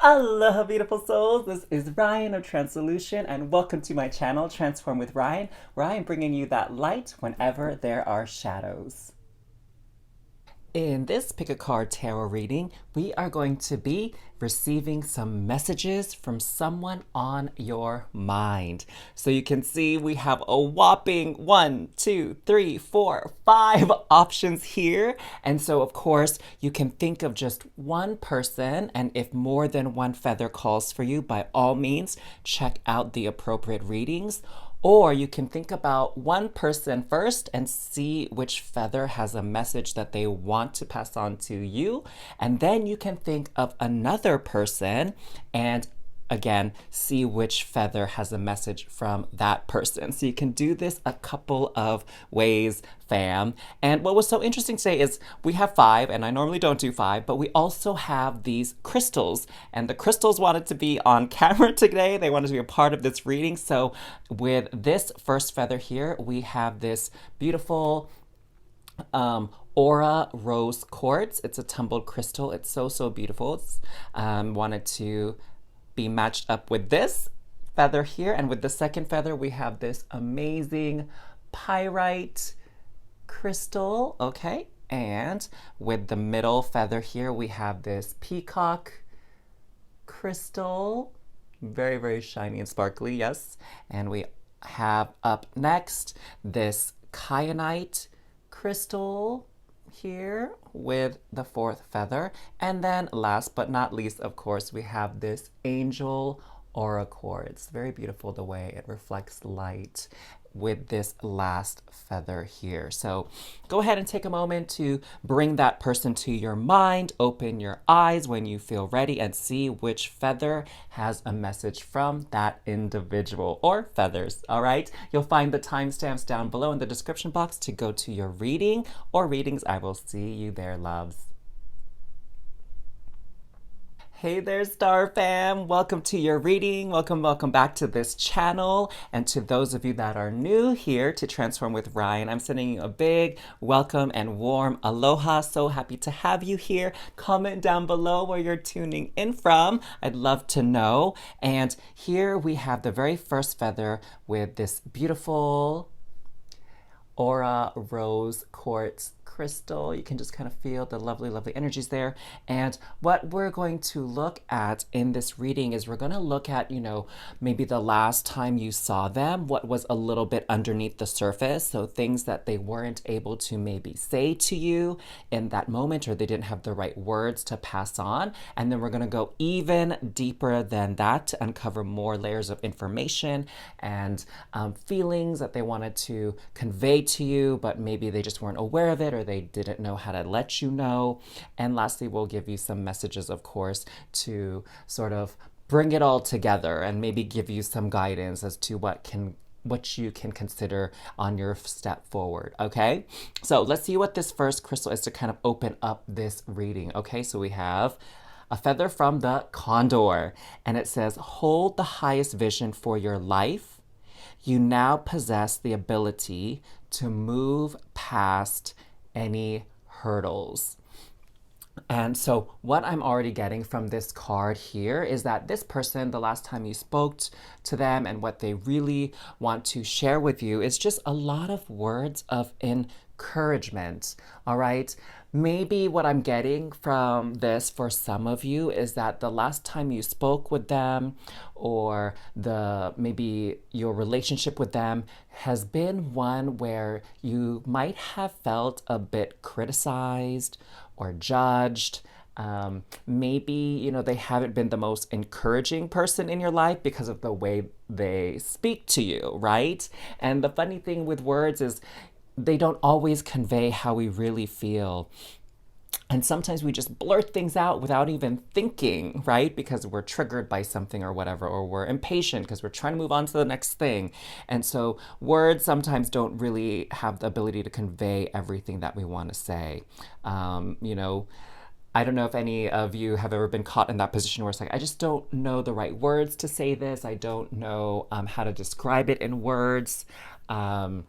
Aloha, beautiful souls. This is Ryan of tranSOULution, and welcome to my channel, Transform with Ryan, where I am bringing you that light whenever there are shadows. In this pick a card tarot reading, we are going to be receiving some messages from someone on your mind. So you can see we have a whopping 5 options here. And so, of course, you can think of just one person. And if more than one feather calls for you, by all means, check out the appropriate readings. Or you can think about one person first and see which feather has a message that they want to pass on to you. And then you can think of another person and again, see which feather has a message from that person. So you can do this a couple of ways, fam. And what was so interesting today is we have 5, and I normally don't do 5, but we also have these crystals. And the crystals wanted to be on camera today. They wanted to be a part of this reading. So with this first feather here, we have this beautiful Aura Rose Quartz. It's a tumbled crystal. It's so beautiful. It's wanted to be matched up with this feather here. And with the second feather, we have this amazing Pyrite crystal, okay? And with the middle feather here, we have this Peacock crystal. Very shiny and sparkly, yes. And we have up next this Kyanite crystal here with the 4th feather. And then last but not least, of course, we have this Angel Aura Quartz. Very beautiful the way it reflects light with this last feather here. So go ahead and take a moment to bring that person to your mind, open your eyes when you feel ready, and see which feather has a message from that individual or feathers, all right? You'll find the timestamps down below in the description box to go to your reading or readings. I will see you there, loves. Hey there, Star Fam. Welcome to your reading. Welcome back to this channel. And to those of you that are new here to Transform with Ryan, I'm sending you a big welcome and warm aloha. So happy to have you here. Comment down below where you're tuning in from. I'd love to know. And here we have the very first feather with this beautiful Aura Rose Quartz crystal. You can just kind of feel the lovely energies there. And what we're going to look at in this reading is we're going to look at, maybe the last time you saw them, what was a little bit underneath the surface. So things that they weren't able to maybe say to you in that moment, or they didn't have the right words to pass on. And then we're going to go even deeper than that to uncover more layers of information and feelings that they wanted to convey to you, but maybe they just weren't aware of it, or they didn't know how to let you know. And lastly, we'll give you some messages, of course, to sort of bring it all together and maybe give you some guidance as to what you can consider on your step forward, okay? So let's see what this first crystal is to kind of open up this reading, okay? So we have a feather from the Condor, and it says, hold the highest vision for your life. You now possess the ability to move past any hurdles. And so what I'm already getting from this card here is that this person, the last time you spoke to them and what they really want to share with you is just a lot of words of encouragement, all right? Maybe what I'm getting from this for some of you is that the last time you spoke with them, or maybe your relationship with them has been one where you might have felt a bit criticized or judged. Maybe, they haven't been the most encouraging person in your life because of the way they speak to you, right? And the funny thing with words is they don't always convey how we really feel. And sometimes we just blurt things out without even thinking, right? Because we're triggered by something or whatever, or we're impatient because we're trying to move on to the next thing. And so words sometimes don't really have the ability to convey everything that we want to say. I don't know if any of you have ever been caught in that position where it's like, I just don't know the right words to say this. I don't know how to describe it in words. I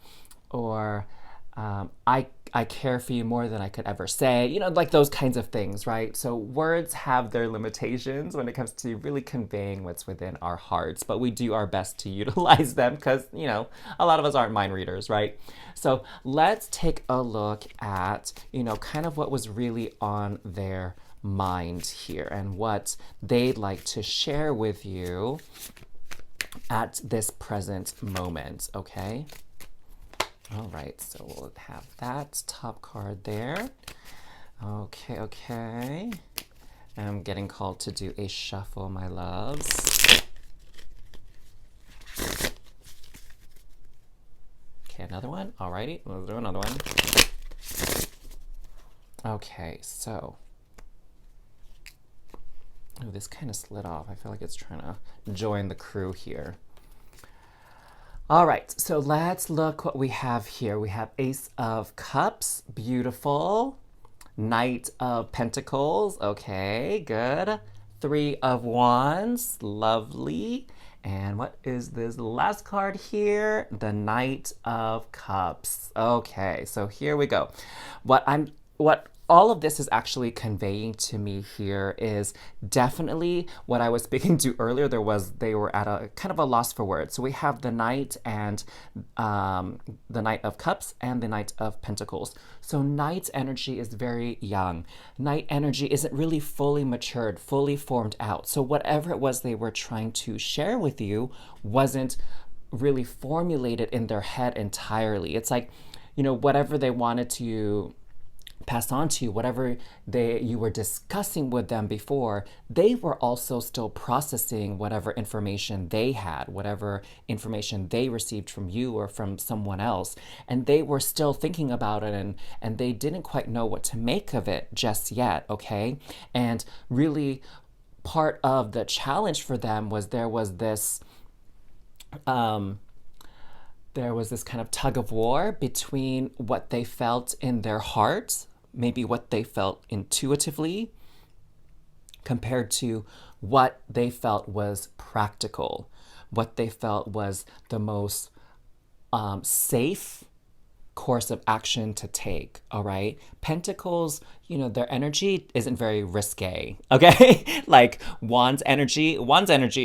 I care for you more than I could ever say, like those kinds of things, right? So words have their limitations when it comes to really conveying what's within our hearts, but we do our best to utilize them because, a lot of us aren't mind readers, right? So let's take a look at, kind of what was really on their mind here and what they'd like to share with you at this present moment, okay? All right, so we'll have that top card there. Okay. I'm getting called to do a shuffle, my loves. Okay, another one. Alrighty, let's do another one. Okay, so. Oh, this kind of slid off. I feel like it's trying to join the crew here. All right, so let's look what we have here. We have Ace of Cups, beautiful. Knight of Pentacles, okay, good. Three of Wands, lovely. And what is this last card here? The Knight of Cups. Okay, so here we go. What all of this is actually conveying to me here is definitely what I was speaking to earlier. They were at a kind of a loss for words. So we have the Knight and the Knight of Cups and the Knight of Pentacles. So Knight's energy is very young. Knight energy isn't really fully matured, fully formed out. So whatever it was they were trying to share with you wasn't really formulated in their head entirely. It's like, whatever they wanted to pass on to you, whatever you were discussing with them before, they were also still processing whatever information they had, whatever information they received from you or from someone else, and they were still thinking about it, and they didn't quite know what to make of it just yet, okay? And really part of the challenge for them was there was this kind of tug of war between what they felt in their hearts, maybe what they felt intuitively, compared to what they felt was practical, what they felt was the most safe course of action to take, all right? Pentacles, their energy isn't very risque, okay? Like Wands energy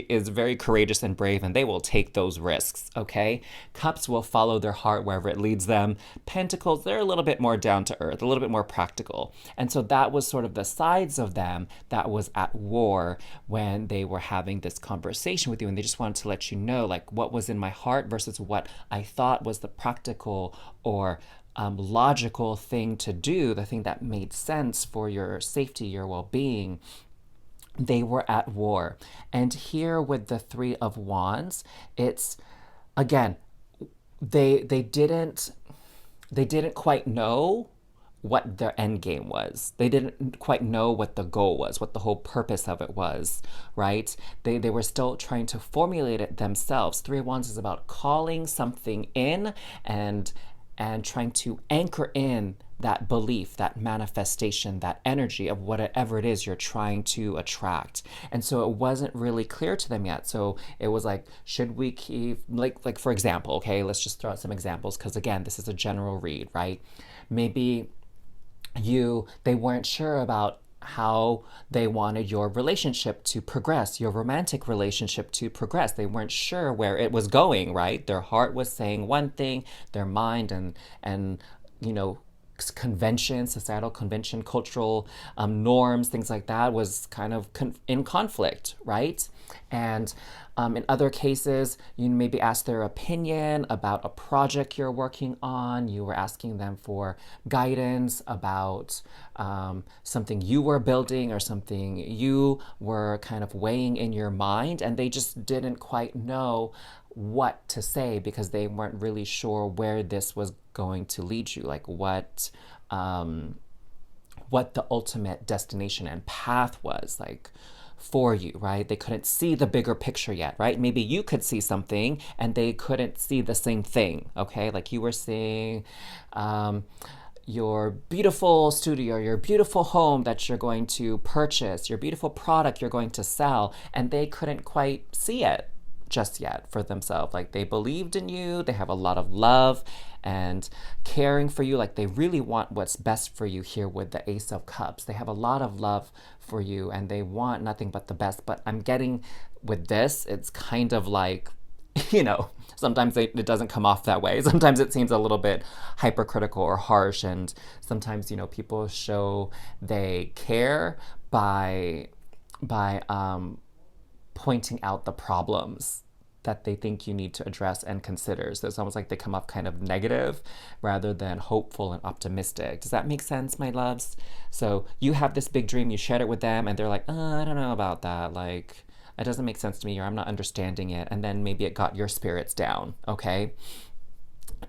is very courageous and brave, and they will take those risks, okay? Cups will follow their heart wherever it leads them. Pentacles, they're a little bit more down to earth, a little bit more practical. And so that was sort of the sides of them that was at war when they were having this conversation with you, and they just wanted to let you know, like, what was in my heart versus what I thought was the practical or logical thing to do, the thing that made sense for your safety, your well-being. They were at war. And here with the Three of Wands, it's, again, they didn't quite know what their end game was. They didn't quite know what the goal was, what the whole purpose of it was, right? They were still trying to formulate it themselves. Three of Wands is about calling something in and trying to anchor in that belief, that manifestation, that energy of whatever it is you're trying to attract. And so it wasn't really clear to them yet. So it was like, should we keep, like for example, okay, let's just throw out some examples, because again, this is a general read, right? Maybe they weren't sure about how they wanted your relationship to progress, your romantic relationship to progress. They weren't sure where it was going, right? Their heart was saying one thing, their mind and convention, societal convention, cultural norms, things like that was kind of in conflict, right? And in other cases, you maybe asked their opinion about a project you're working on. You were asking them for guidance about something you were building or something you were kind of weighing in your mind, and they just didn't quite know what to say because they weren't really sure where this was going to lead you, like what the ultimate destination and path was, like, for you, right? They couldn't see the bigger picture yet, right? Maybe you could see something and they couldn't see the same thing, okay? Like you were seeing your beautiful studio, your beautiful home that you're going to purchase, your beautiful product you're going to sell, and they couldn't quite see it. just yet for themselves. Like they believed in you, they have a lot of love and caring for you. Like they really want what's best for you here with the Ace of Cups. They have a lot of love for you and they want nothing but the best. But I'm getting with this, it's kind of like, sometimes it doesn't come off that way. Sometimes it seems a little bit hypercritical or harsh. And sometimes, people show they care by pointing out the problems that they think you need to address and consider. So it's almost like they come off kind of negative rather than hopeful and optimistic. Does that make sense, my loves? So you have this big dream, you shared it with them, and they're like, I don't know about that. Like, it doesn't make sense to me, or I'm not understanding it. And then maybe it got your spirits down, okay?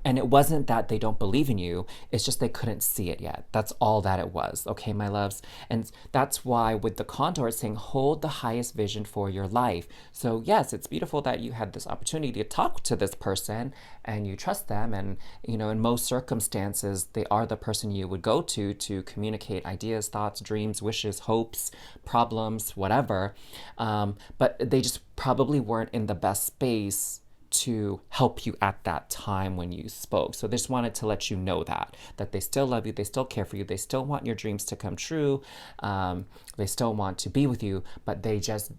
And it wasn't that they don't believe in you, it's just they couldn't see it yet. That's all that it was, okay, my loves? And that's why with the Condor, it's saying hold the highest vision for your life. So yes, it's beautiful that you had this opportunity to talk to this person and you trust them. And, in most circumstances, they are the person you would go to communicate ideas, thoughts, dreams, wishes, hopes, problems, whatever. But they just probably weren't in the best space to help you at that time when you spoke. So they just wanted to let you know that they still love you, they still care for you, they still want your dreams to come true, they still want to be with you, but they just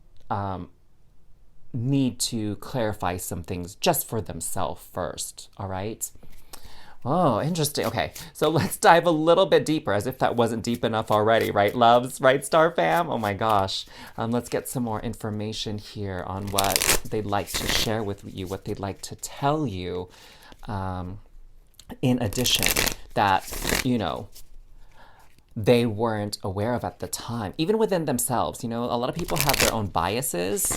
need to clarify some things just for themselves first, all right? Oh, interesting. Okay, so let's dive a little bit deeper, as if that wasn't deep enough already, right, loves? Right, Star Fam? Oh my gosh. Let's get some more information here on what they'd like to share with you, what they'd like to tell you, in addition that, they weren't aware of at the time, even within themselves. A lot of people have their own biases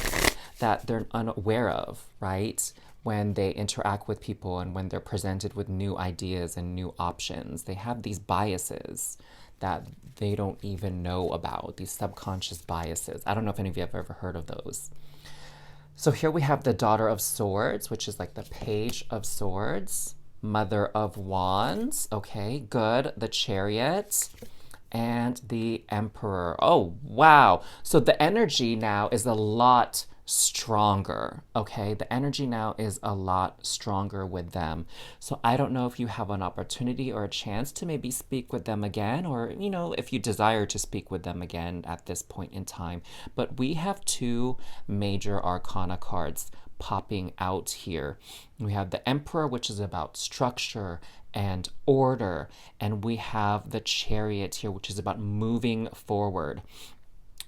that they're unaware of, right? When they interact with people and when they're presented with new ideas and new options. They have these biases that they don't even know about, these subconscious biases. I don't know if any of you have ever heard of those. So here we have the Daughter of Swords, which is like the Page of Swords, Mother of Wands, okay, good, the Chariot, and the Emperor. Oh, wow. So the energy now is a lot stronger, okay? The energy now is a lot stronger with them. So I don't know if you have an opportunity or a chance to maybe speak with them again, or, if you desire to speak with them again at this point in time. But we have two major arcana cards popping out here. We have the Emperor, which is about structure and order, and we have the Chariot here, which is about moving forward.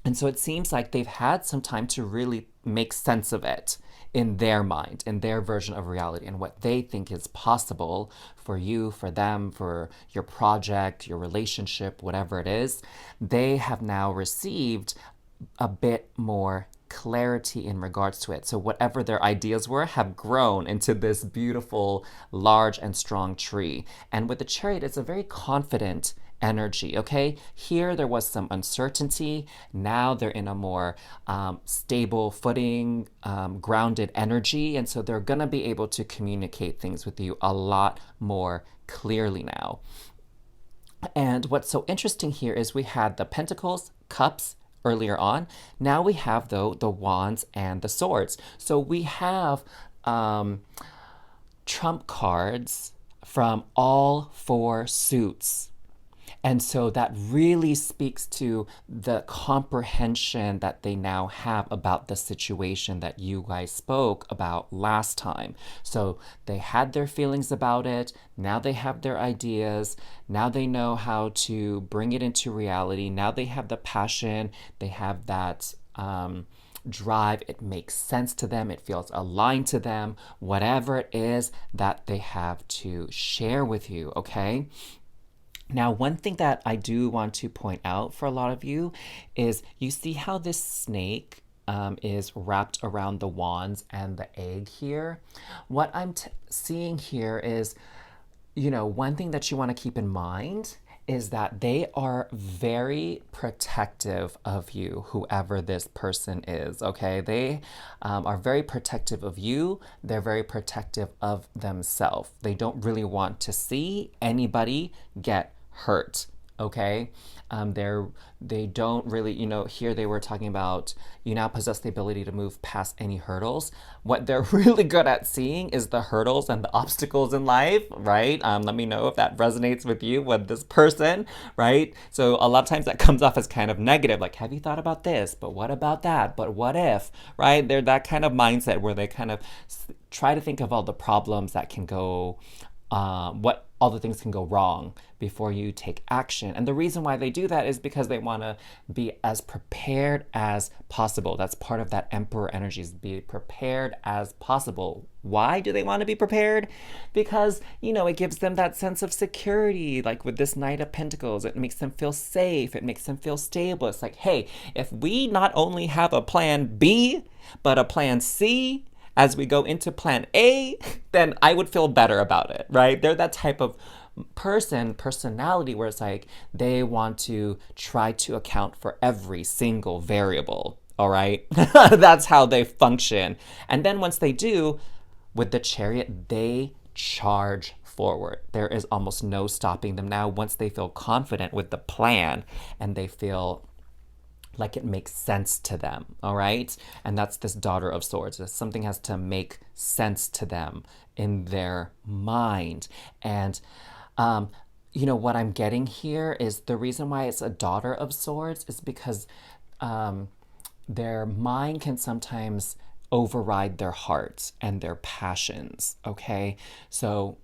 And so it seems like they've had some time to really make sense of it in their mind, in their version of reality, and what they think is possible for you, for them, for your project, your relationship, whatever it is. They have now received a bit more clarity in regards to it. So whatever their ideas were have grown into this beautiful, large and strong tree. And with the Chariot, it's a very confident energy, okay? Here there was some uncertainty. Now they're in a more stable footing, grounded energy. And so they're going to be able to communicate things with you a lot more clearly now. And what's so interesting here is we had the Pentacles, Cups, earlier on. Now we have, though, the Wands and the Swords. So we have trump cards from all four suits. And so that really speaks to the comprehension that they now have about the situation that you guys spoke about last time. So they had their feelings about it. Now they have their ideas. Now they know how to bring it into reality. Now they have the passion. They have that drive. It makes sense to them. It feels aligned to them. Whatever it is that they have to share with you, okay? Now, one thing that I do want to point out for a lot of you is you see how this snake is wrapped around the wands and the egg here. What I'm seeing here is, one thing that you want to keep in mind is that they are very protective of you, whoever this person is, okay? They are very protective of you. They're very protective of themselves. They don't really want to see anybody get hurt, Okay, they don't really, here they were talking about you now possess the ability to move past any hurdles. What they're really good at seeing is the hurdles and the obstacles in life, right? Let me know if that resonates with you, with this person, right? So a lot of times that comes off as kind of negative, like, have you thought about this? But what about that? But what if, right? They're that kind of mindset where they kind of try to think of all the problems that can go, what all the things can go wrong before you take action. And the reason why they do that is because they want to be as prepared as possible. That's part of that emperor energy, is be prepared as possible. Why do they want to be prepared? Because, it gives them that sense of security. Like with this Knight of Pentacles, it makes them feel safe. It makes them feel stable. It's like, hey, if we not only have a plan B, but a plan C, as we go into plan A, then I would feel better about it, right? They're that type of personality where it's like they want to try to account for every single variable, all right? That's how they function. And then once they do, with the Chariot, they charge forward. There is almost no stopping them now once they feel confident with the plan and they feel like it makes sense to them, all right? And that's this Daughter of Swords. Something has to make sense to them in their mind. And, what I'm getting here is the reason why it's a Daughter of Swords is because their mind can sometimes override their heart and their passions, okay? So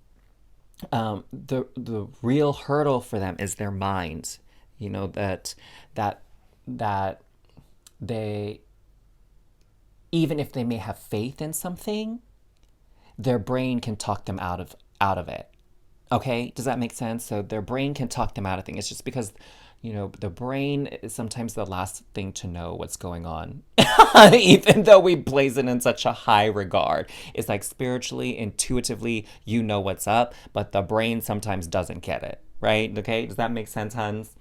the real hurdle for them is their mind, that they, even if they may have faith in something, their brain can talk them out of it. Okay, does that make sense? So their brain can talk them out of things. It's just because the brain is sometimes the last thing to know what's going on. Even though we place it in such a high regard, it's like spiritually, intuitively, what's up, but the brain sometimes doesn't get it. Right? Okay, does that make sense, Hans?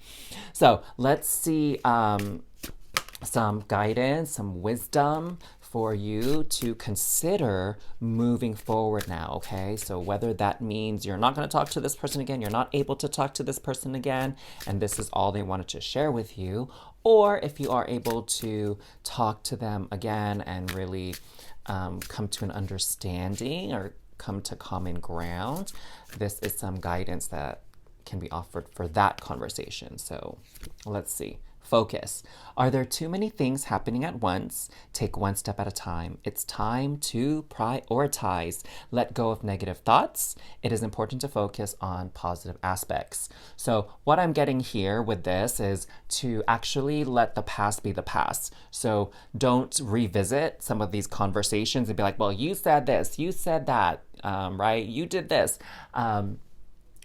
So let's see some guidance, some wisdom for you to consider moving forward now, okay? So whether that means you're not going to talk to this person again, you're not able to talk to this person again, and this is all they wanted to share with you, or if you are able to talk to them again and really come to an understanding or come to common ground, this is some guidance that can be offered for that conversation. So let's see. Focus. Are there too many things happening at once? Take one step at a time. It's time to prioritize. Let go of negative thoughts. It is important to focus on positive aspects. So what I'm getting here with this is to actually let the past be the past. So don't revisit some of these conversations and be like, well, you said this, you said that, right? You did this.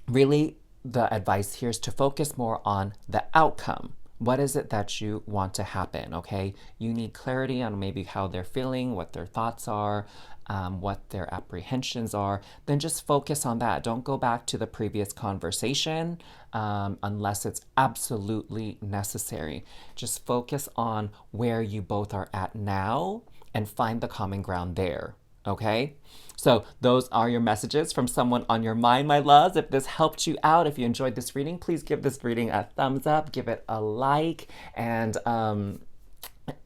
Really, the advice here is to focus more on the outcome. What is it that you want to happen, okay? You need clarity on maybe how they're feeling, what their thoughts are, what their apprehensions are. Then just focus on that. Don't go back to the previous conversation unless it's absolutely necessary. Just focus on where you both are at now and find the common ground there, okay? So those are your messages from someone on your mind, my loves. If this helped you out, if you enjoyed this reading, please give this reading a thumbs up, give it a like, and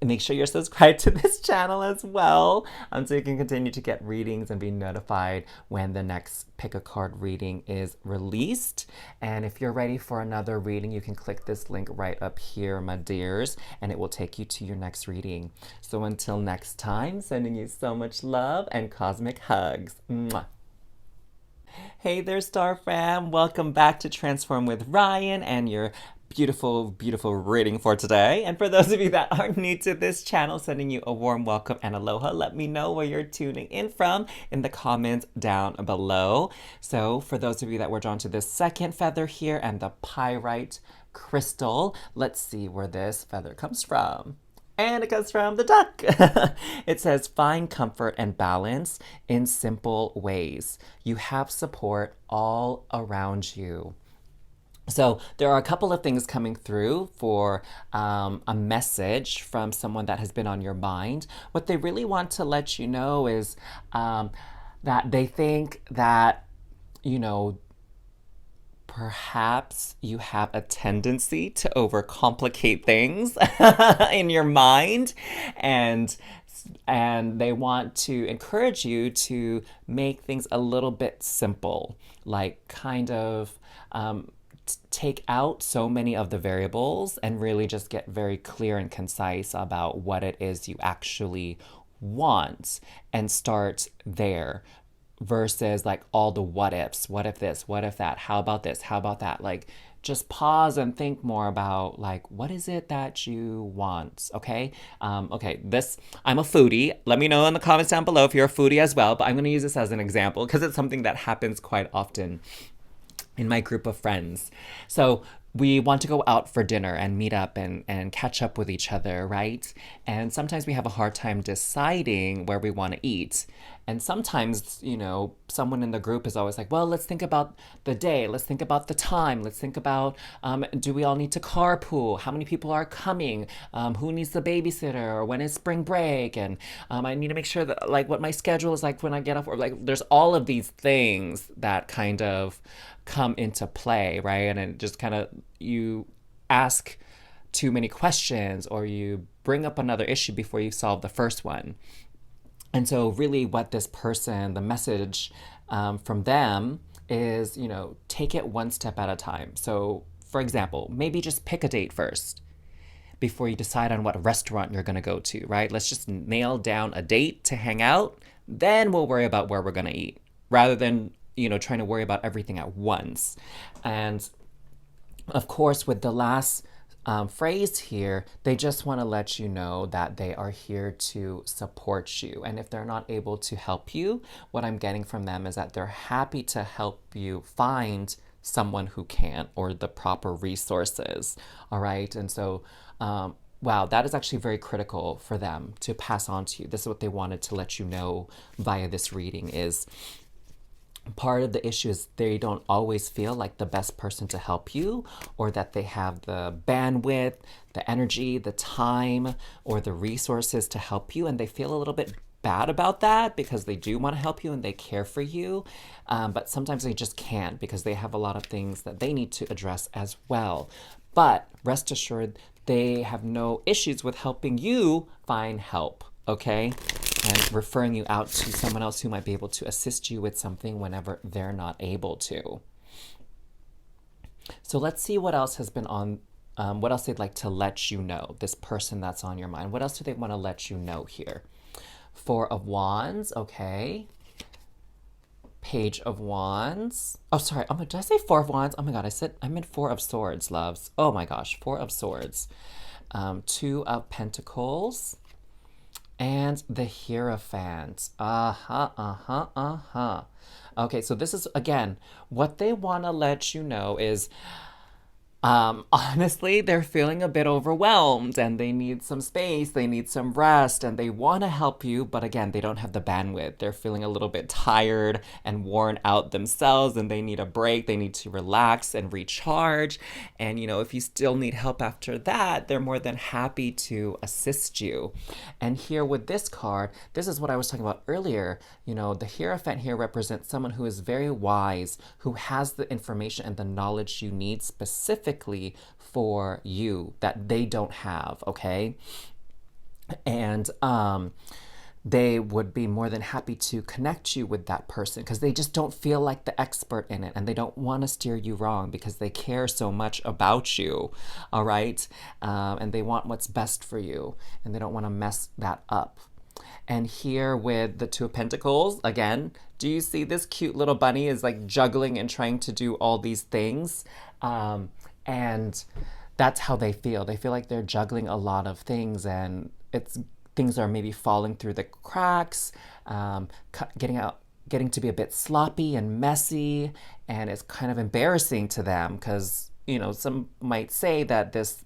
make sure you're subscribed to this channel as well, so you can continue to get readings and be notified when the next pick a card reading is released. And if you're ready for another reading, you can click this link right up here, my dears, and it will take you to your next reading. So until next time, sending you so much love and cosmic hugs. Mwah. Hey there, Star Fam. Welcome back to Transform with Ryan and your beautiful reading for today. And for those of you that are new to this channel, sending you a warm welcome and aloha. Let me know where you're tuning in from in the comments down below. So for those of you that were drawn to this second feather here and the pyrite crystal, let's see where this feather comes from. And it comes from the duck. It says, find comfort and balance in simple ways. You have support all around you. So there are a couple of things coming through for a message from someone that has been on your mind. What they really want to let you know is that they think that, perhaps you have a tendency to overcomplicate things in your mind, and they want to encourage you to make things a little bit simple, like kind of take out so many of the variables and really just get very clear and concise about what it is you actually want and start there versus like all the what ifs. What if this? What if that? How about this? How about that? Like, just pause and think more about like what is it that you want. Okay. Okay, this, I'm a foodie. Let me know in the comments down below if you're a foodie as well, but I'm going to use this as an example because it's something that happens quite often in my group of friends. So we want to go out for dinner and meet up and catch up with each other, right? And sometimes we have a hard time deciding where we want to eat. And sometimes, someone in the group is always like, well, let's think about the day. Let's think about the time. Let's think about, do we all need to carpool? How many people are coming? Who needs the babysitter? Or when is spring break? And I need to make sure that, like, what my schedule is like when I get off. Or, like, there's all of these things that kind of come into play, right? And it just kind of, you ask too many questions or you bring up another issue before you solve the first one. And so really what this person, the message from them is, take it one step at a time. So for example, maybe just pick a date first before you decide on what restaurant you're going to go to, right? Let's just nail down a date to hang out. Then we'll worry about where we're going to eat rather than, trying to worry about everything at once. And of course, with the last phrase here, they just want to let you know that they are here to support you. And if they're not able to help you, what I'm getting from them is that they're happy to help you find someone who can or the proper resources. All right. And so, wow, that is actually very critical for them to pass on to you. This is what they wanted to let you know via this reading is part of the issue is they don't always feel like the best person to help you or that they have the bandwidth, the energy, the time, or the resources to help you. And they feel a little bit bad about that because they do want to help you and they care for you. But sometimes they just can't because they have a lot of things that they need to address as well. But rest assured, they have no issues with helping you find help, okay? And referring you out to someone else who might be able to assist you with something whenever they're not able to. So let's see what else has been on, what else they'd like to let you know, this person that's on your mind. What else do they want to let you know here? Four of Wands, okay. Page of Wands. Oh, sorry. Oh, did I say Four of Wands? Oh my God, I meant Four of Swords, loves. Oh my gosh, Four of Swords. Two of Pentacles. And the Hierophant. Okay, so this is, again, what they want to let you know is, honestly, they're feeling a bit overwhelmed and they need some space, they need some rest, and they want to help you, but again, they don't have the bandwidth. They're feeling a little bit tired and worn out themselves and they need a break. They need to relax and recharge. And, if you still need help after that, they're more than happy to assist you. And here with this card, this is what I was talking about earlier. The Hierophant here represents someone who is very wise, who has the information and the knowledge you need specifically for you that they don't have, okay? And they would be more than happy to connect you with that person because they just don't feel like the expert in it and they don't want to steer you wrong because they care so much about you, all right? And they want what's best for you and they don't want to mess that up. And here with the Two of Pentacles, again, do you see this cute little bunny is like juggling and trying to do all these things? And that's how they feel. They feel like they're juggling a lot of things and things are maybe falling through the cracks, getting to be a bit sloppy and messy, and it's kind of embarrassing to them because, some might say that this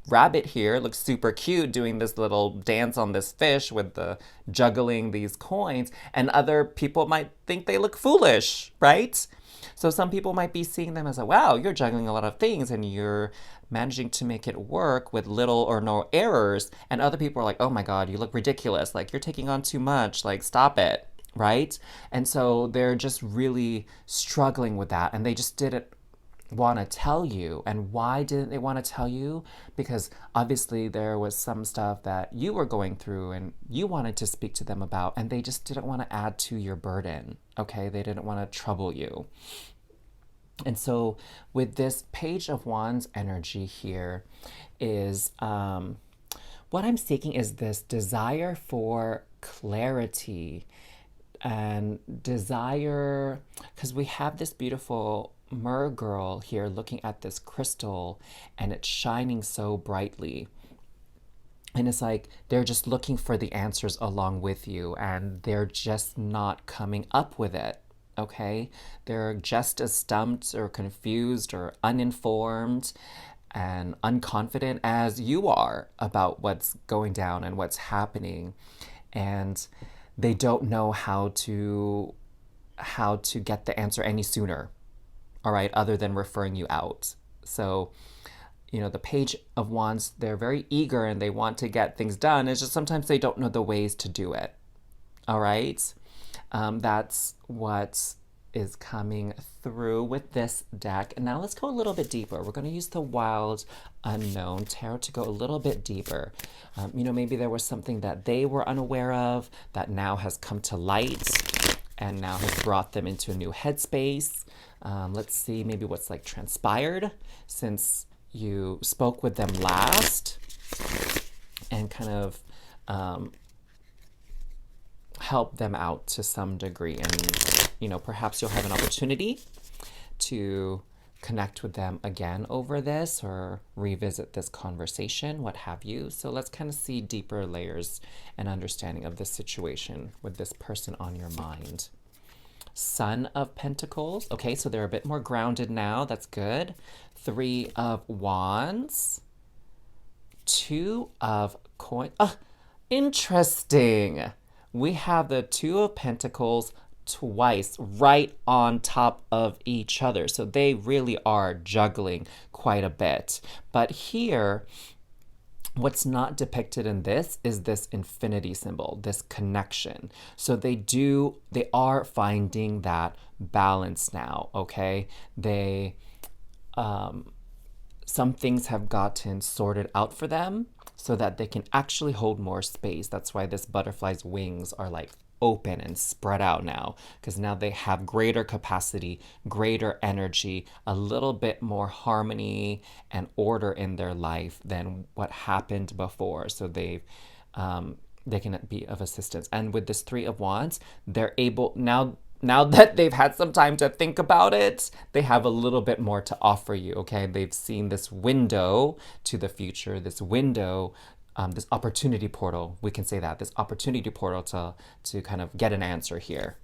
rabbit here looks super cute doing this little dance on this fish with the juggling these coins, and other people might think they look foolish, right? So some people might be seeing them as wow, you're juggling a lot of things and you're managing to make it work with little or no errors. And other people are like, oh my God, you look ridiculous. Like you're taking on too much, like stop it, right? And so they're just really struggling with that. And they just did it want to tell you. And why didn't they want to tell you? Because obviously there was some stuff that you were going through and you wanted to speak to them about, and they just didn't want to add to your burden. Okay, they didn't want to trouble you. And so with this Page of Wands energy here is what I'm seeking is this desire for clarity and desire, because we have this beautiful mer girl here looking at this crystal and it's shining so brightly. And it's like they're just looking for the answers along with you and they're just not coming up with it. Okay? They're just as stumped or confused or uninformed and unconfident as you are about what's going down and what's happening. And they don't know how to get the answer any sooner, all right, other than referring you out. So, the Page of Wands, they're very eager and they want to get things done. It's just sometimes they don't know the ways to do it, all right? That's what is coming through with this deck. And now let's go a little bit deeper. We're going to use the Wild Unknown Tarot to go a little bit deeper. Maybe there was something that they were unaware of that now has come to light and now has brought them into a new headspace. Let's see maybe what's like transpired since you spoke with them last and kind of help them out to some degree. And, perhaps you'll have an opportunity to connect with them again over this or revisit this conversation, what have you. So let's kind of see deeper layers and understanding of this situation with this person on your mind. Son of Pentacles. Okay, so they're a bit more grounded now. That's good. 3 of Wands. 2 of Coins. Interesting. We have the 2 of Pentacles twice right on top of each other. So they really are juggling quite a bit. But here, what's not depicted in this is this infinity symbol, this connection. So they are finding that balance now, okay? Some things have gotten sorted out for them so that they can actually hold more space. That's why this butterfly's wings are like open and spread out now, because now they have greater capacity, greater energy, a little bit more harmony and order in their life than what happened before. So they can be of assistance. And with this 3 of Wands, they're able now that they've had some time to think about it, they have a little bit more to offer you, okay? They've seen this window to the future, this window, this opportunity portal, we can say that, this opportunity portal to kind of get an answer here.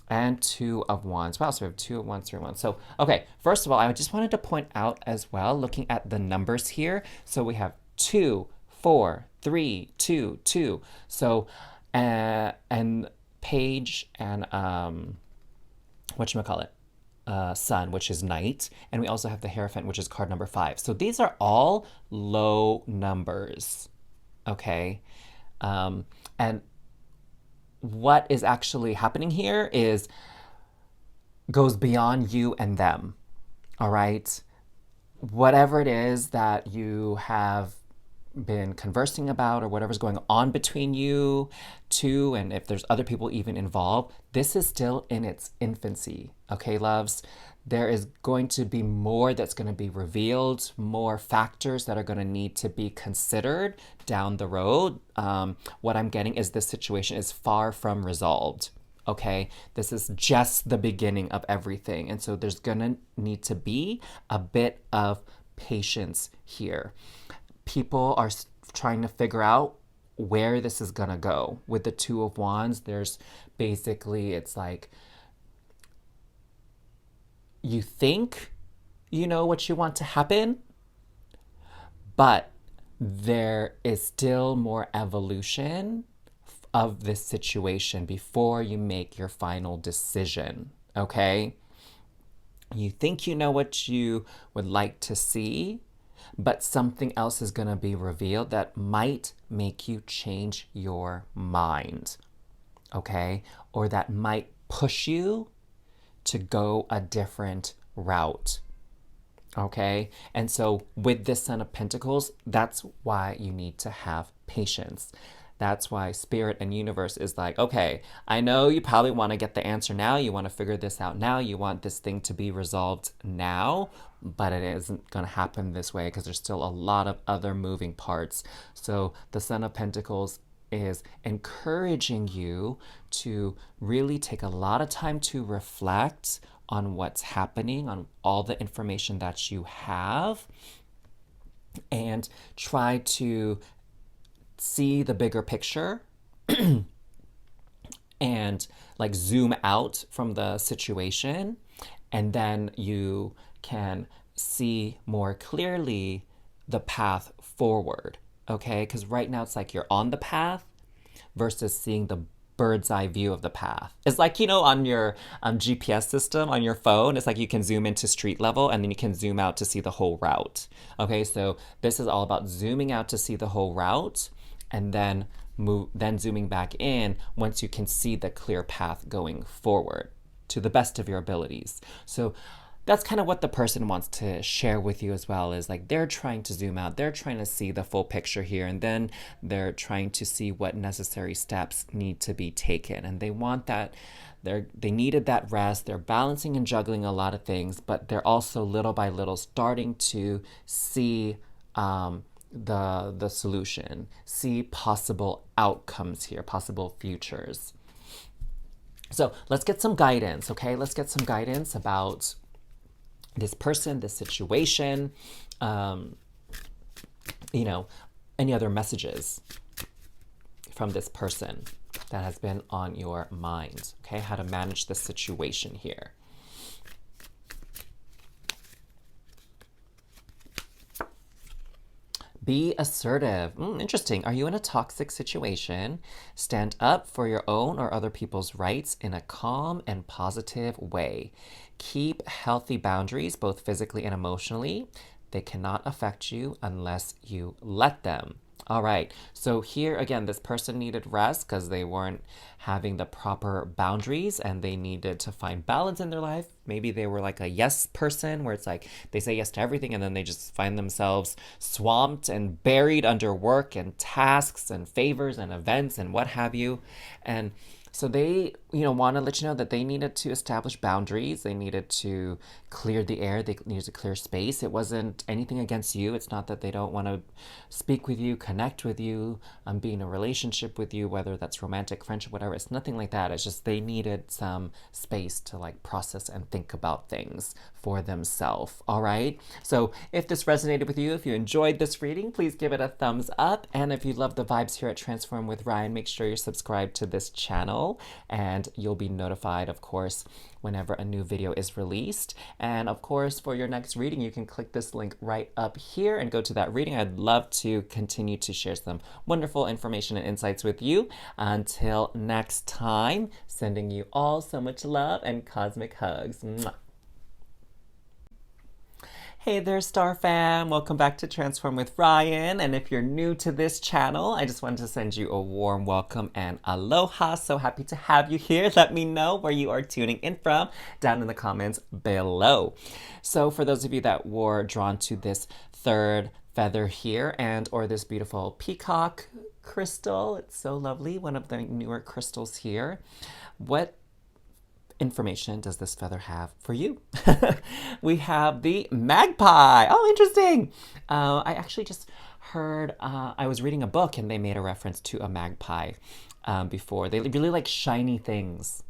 And 2 of Wands. Wow, so we have 2 of Wands, 3 of Wands. So, okay, first of all, I just wanted to point out as well, looking at the numbers here. So we have 2, 4, 3, 2, 2. So, and Page and whatchamacallit, Sun, which is night, and we also have the Hierophant, which is card number 5. So these are all low numbers, okay? And what is actually happening here goes beyond you and them, all right? Whatever it is that you have been conversing about or whatever's going on between you two, and if there's other people even involved, this is still in its infancy, okay, loves? There is going to be more that's going to be revealed, more factors that are going to need to be considered down the road. What I'm getting is this situation is far from resolved, okay? This is just the beginning of everything. And so there's going to need to be a bit of patience here. People are trying to figure out where this is going to go. With the 2 of Wands, there's basically, it's like, you think you know what you want to happen, but there is still more evolution of this situation before you make your final decision, okay? You think you know what you would like to see, but something else is going to be revealed that might make you change your mind, okay? Or that might push you to go a different route. Okay. And so with this Son of Pentacles, that's why you need to have patience. That's why Spirit and Universe is like, okay, I know you probably want to get the answer now. You want to figure this out now. You want this thing to be resolved now, but it isn't going to happen this way because there's still a lot of other moving parts. So the Son of Pentacles is encouraging you to really take a lot of time to reflect on what's happening, on all the information that you have, and try to see the bigger picture and like zoom out from the situation. And then you can see more clearly the path forward. Okay. Because right now it's like you're on the path versus seeing the bird's eye view of the path. It's like, on your GPS system on your phone, it's like you can zoom into street level and then you can zoom out to see the whole route. Okay, so this is all about zooming out to see the whole route and then zooming back in once you can see the clear path going forward to the best of your abilities. So that's kind of what the person wants to share with you as well, is like they're trying to zoom out, they're trying to see the full picture here, and then they're trying to see what necessary steps need to be taken. And they want that, they needed that rest, they're balancing and juggling a lot of things, but they're also little by little starting to see the solution, see possible outcomes here, possible futures. So let's get some guidance, okay? Let's get some guidance about this person, this situation, any other messages from this person that has been on your mind, okay? How to manage the situation here. Be assertive. Interesting. Are you in a toxic situation? Stand up for your own or other people's rights in a calm and positive way. Keep healthy boundaries, both physically and emotionally. They cannot affect you unless you let them. All right. So here again, this person needed rest because they weren't having the proper boundaries and they needed to find balance in their life. Maybe they were like a yes person where it's like they say yes to everything and then they just find themselves swamped and buried under work and tasks and favors and events and what have you. And so they, want to let you know that they needed to establish boundaries. They needed to clear the air. They needed to clear space. It wasn't anything against you. It's not that they don't want to speak with you, connect with you, be in a relationship with you, whether that's romantic, friendship, whatever. It's nothing like that. It's just they needed some space to like process and think about things for themselves. All right. So if this resonated with you, if you enjoyed this reading, please give it a thumbs up. And if you love the vibes here at Transform with Ryan, make sure you're subscribed to this channel and you'll be notified, of course, whenever a new video is released. And of course, for your next reading, you can click this link right up here and go to that reading. I'd love to continue to share some wonderful information and insights with you. Until next time, sending you all so much love and cosmic hugs. Mwah. Hey there, Star Fam. Welcome back to Transform with Ryan. And if you're new to this channel, I just wanted to send you a warm welcome and aloha. So happy to have you here. Let me know where you are tuning in from down in the comments below. So for those of you that were drawn to this third feather here or this beautiful peacock crystal, it's so lovely, one of the newer crystals here. What information does this feather have for you? We have the magpie. Oh, interesting. I actually just heard, I was reading a book and they made a reference to a magpie before. They really like shiny things.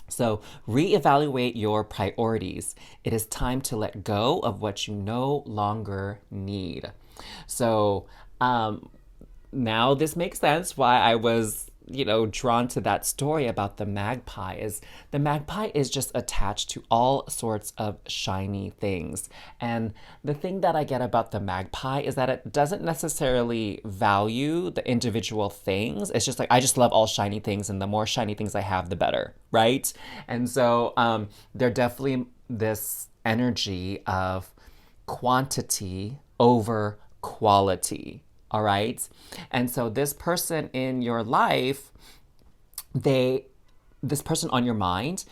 So reevaluate your priorities. It is time to let go of what you no longer need. So now this makes sense why I was drawn to that story about the magpie. Is the magpie is just attached to all sorts of shiny things. And the thing that I get about the magpie is that it doesn't necessarily value the individual things. It's just like, I just love all shiny things, and the more shiny things I have, the better, right? And so they're definitely this energy of quantity over quality. All right. And so this person in your life, this person on your mind,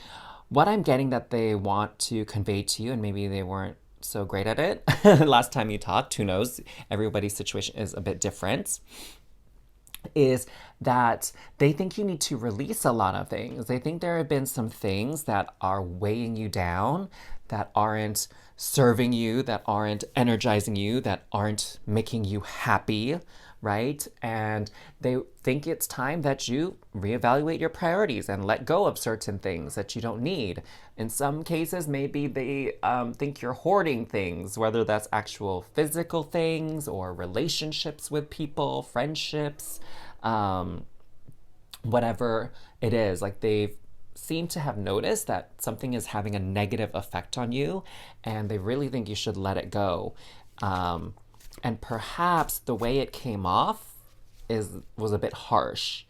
what I'm getting that they want to convey to you, and maybe they weren't so great at it. Last time you talked, who knows? Everybody's situation is a bit different. Is that they think you need to release a lot of things. They think there have been some things that are weighing you down, that aren't serving you, that aren't energizing you, that aren't making you happy, right? And they think it's time that you reevaluate your priorities and let go of certain things that you don't need. In some cases, maybe they think you're hoarding things, whether that's actual physical things or relationships with people, friendships, um, whatever it is. Like they seem to have noticed that something is having a negative effect on you, and they really think you should let it go. Um, and perhaps the way it came off was a bit harsh.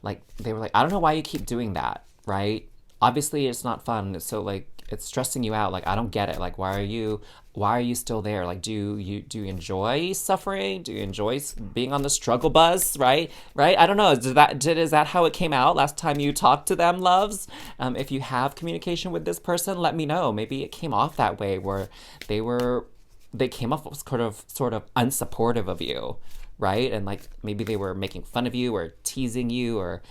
Like they were like, I don't know why you keep doing that, right? Obviously it's not fun. So like it's stressing you out. Like I don't get it. Like why are you still there? Like do you enjoy suffering? Do you enjoy being on the struggle bus, right? Right? I don't know. Is that how it came out last time you talked to them, loves? If you have communication with this person, let me know. Maybe it came off that way where they were they came off sort of unsupportive of you, right? And like maybe they were making fun of you or teasing you or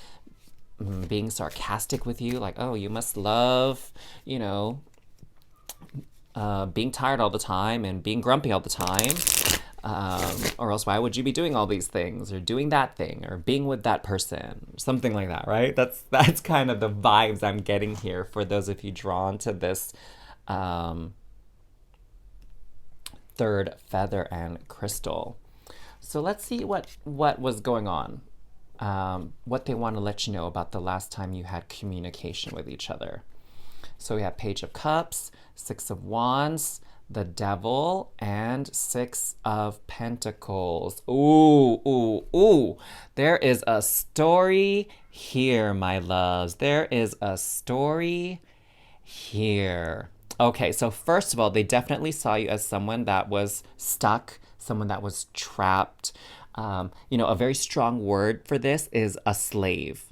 being sarcastic with you, like, oh, you must love, you know, being tired all the time and being grumpy all the time. Or else why would you be doing all these things or doing that thing or being with that person? Something like that, right? That's kind of the vibes I'm getting here for those of you drawn to this um, third feather and crystal. So let's see what was going on. What they want to let you know about the last time you had communication with each other. So we have Page of Cups, Six of Wands, the Devil, and Six of Pentacles. Ooh, ooh, ooh. There is a story here, my loves. There is a story here. Okay, so first of all, they definitely saw you as someone that was stuck, someone that was trapped. A very strong word for this is a slave.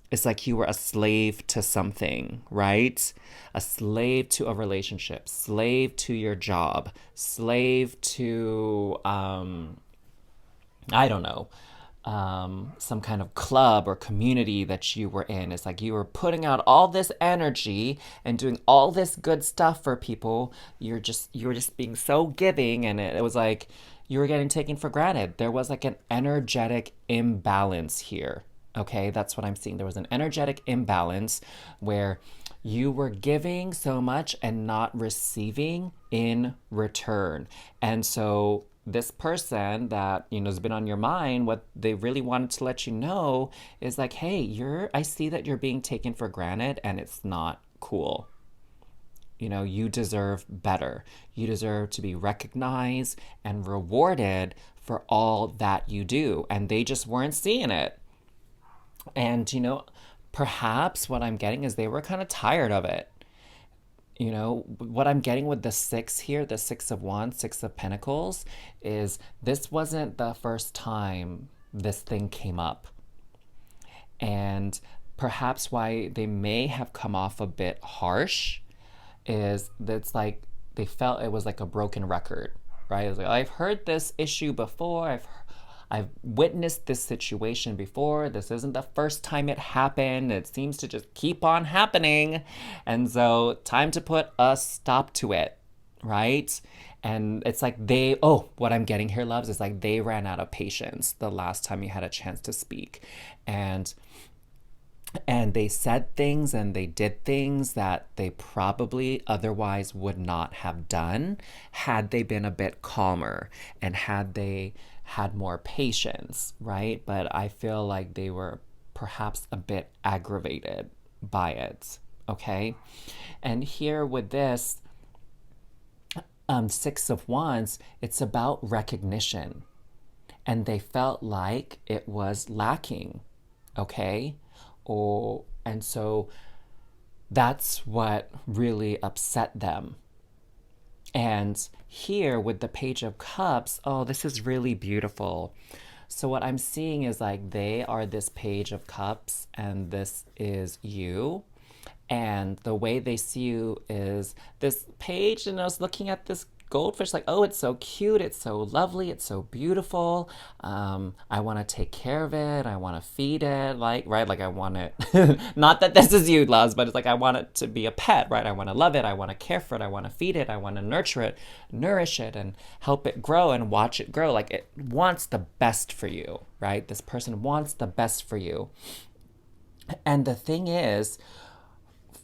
It's like you were a slave to something, right? A slave to a relationship, slave to your job, slave to, I don't know, some kind of club or community that you were in. It's like you were putting out all this energy and doing all this good stuff for people. You were just being so giving, and it was like you were getting taken for granted. There was like an energetic imbalance here. Okay, that's what I'm seeing. There was an energetic imbalance where you were giving so much and not receiving in return. And so this person that has been on your mind, what they really wanted to let you know is like, hey, I see that you're being taken for granted and it's not cool. You deserve better. You deserve to be recognized and rewarded for all that you do. And they just weren't seeing it. And, perhaps what I'm getting is they were kind of tired of it. What I'm getting with the six here, the Six of Wands, Six of Pentacles, is this wasn't the first time this thing came up. And perhaps why they may have come off a bit harsh is that's like they felt it was like a broken record, right? It was like, I've heard this issue before. I've witnessed this situation before. This isn't the first time it happened. It seems to just keep on happening. And so time to put a stop to it, right? And it's like what I'm getting here, loves, is like they ran out of patience the last time you had a chance to speak. And they said things and they did things that they probably otherwise would not have done had they been a bit calmer and had they had more patience, right? But I feel like they were perhaps a bit aggravated by it, okay? And here with this Six of Wands, it's about recognition. And they felt like it was lacking, okay? And so that's what really upset them. And here with the Page of Cups, this is really beautiful. So what I'm seeing is like they are this Page of Cups and this is you. And the way they see you is this page, and I was looking at this goldfish like, oh, it's so cute, it's so lovely, it's so beautiful. I want to take care of it, I want to feed it, like, right, like I want it not that this is you, loves, but it's like I want it to be a pet, right? I want to love it, I want to care for it, I want to feed it, I want to nurture it, nourish it, and help it grow and watch it grow. Like, it wants the best for you, right? This person wants the best for you. And the thing is,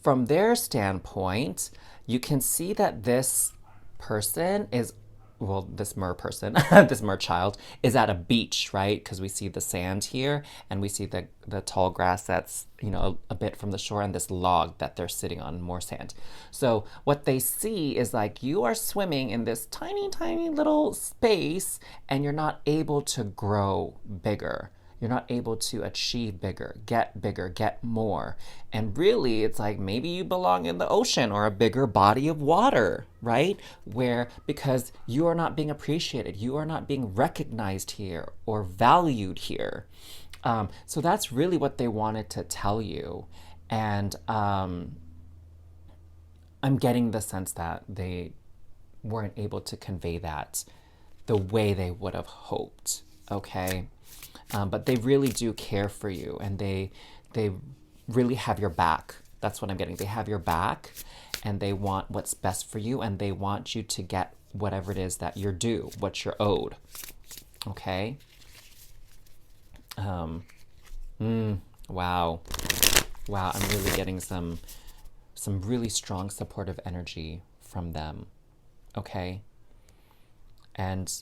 from their standpoint, you can see that this person is, well, this mer person, this mer child is at a beach, right? Because we see the sand here and we see the tall grass that's, a bit from the shore, and this log that they're sitting on, more sand. So what they see is like, you are swimming in this tiny, tiny little space and you're not able to grow bigger. You're not able to achieve bigger, get more. And really, it's like maybe you belong in the ocean or a bigger body of water, right? Where, because you are not being appreciated, you are not being recognized here or valued here. So that's really what they wanted to tell you. And I'm getting the sense that they weren't able to convey that the way they would have hoped, okay? But they really do care for you, and they really have your back. That's what I'm getting. They have your back, and they want what's best for you, and they want you to get whatever it is that you're due, what you're owed. Okay? Wow. Wow, I'm really getting some really strong supportive energy from them. Okay? And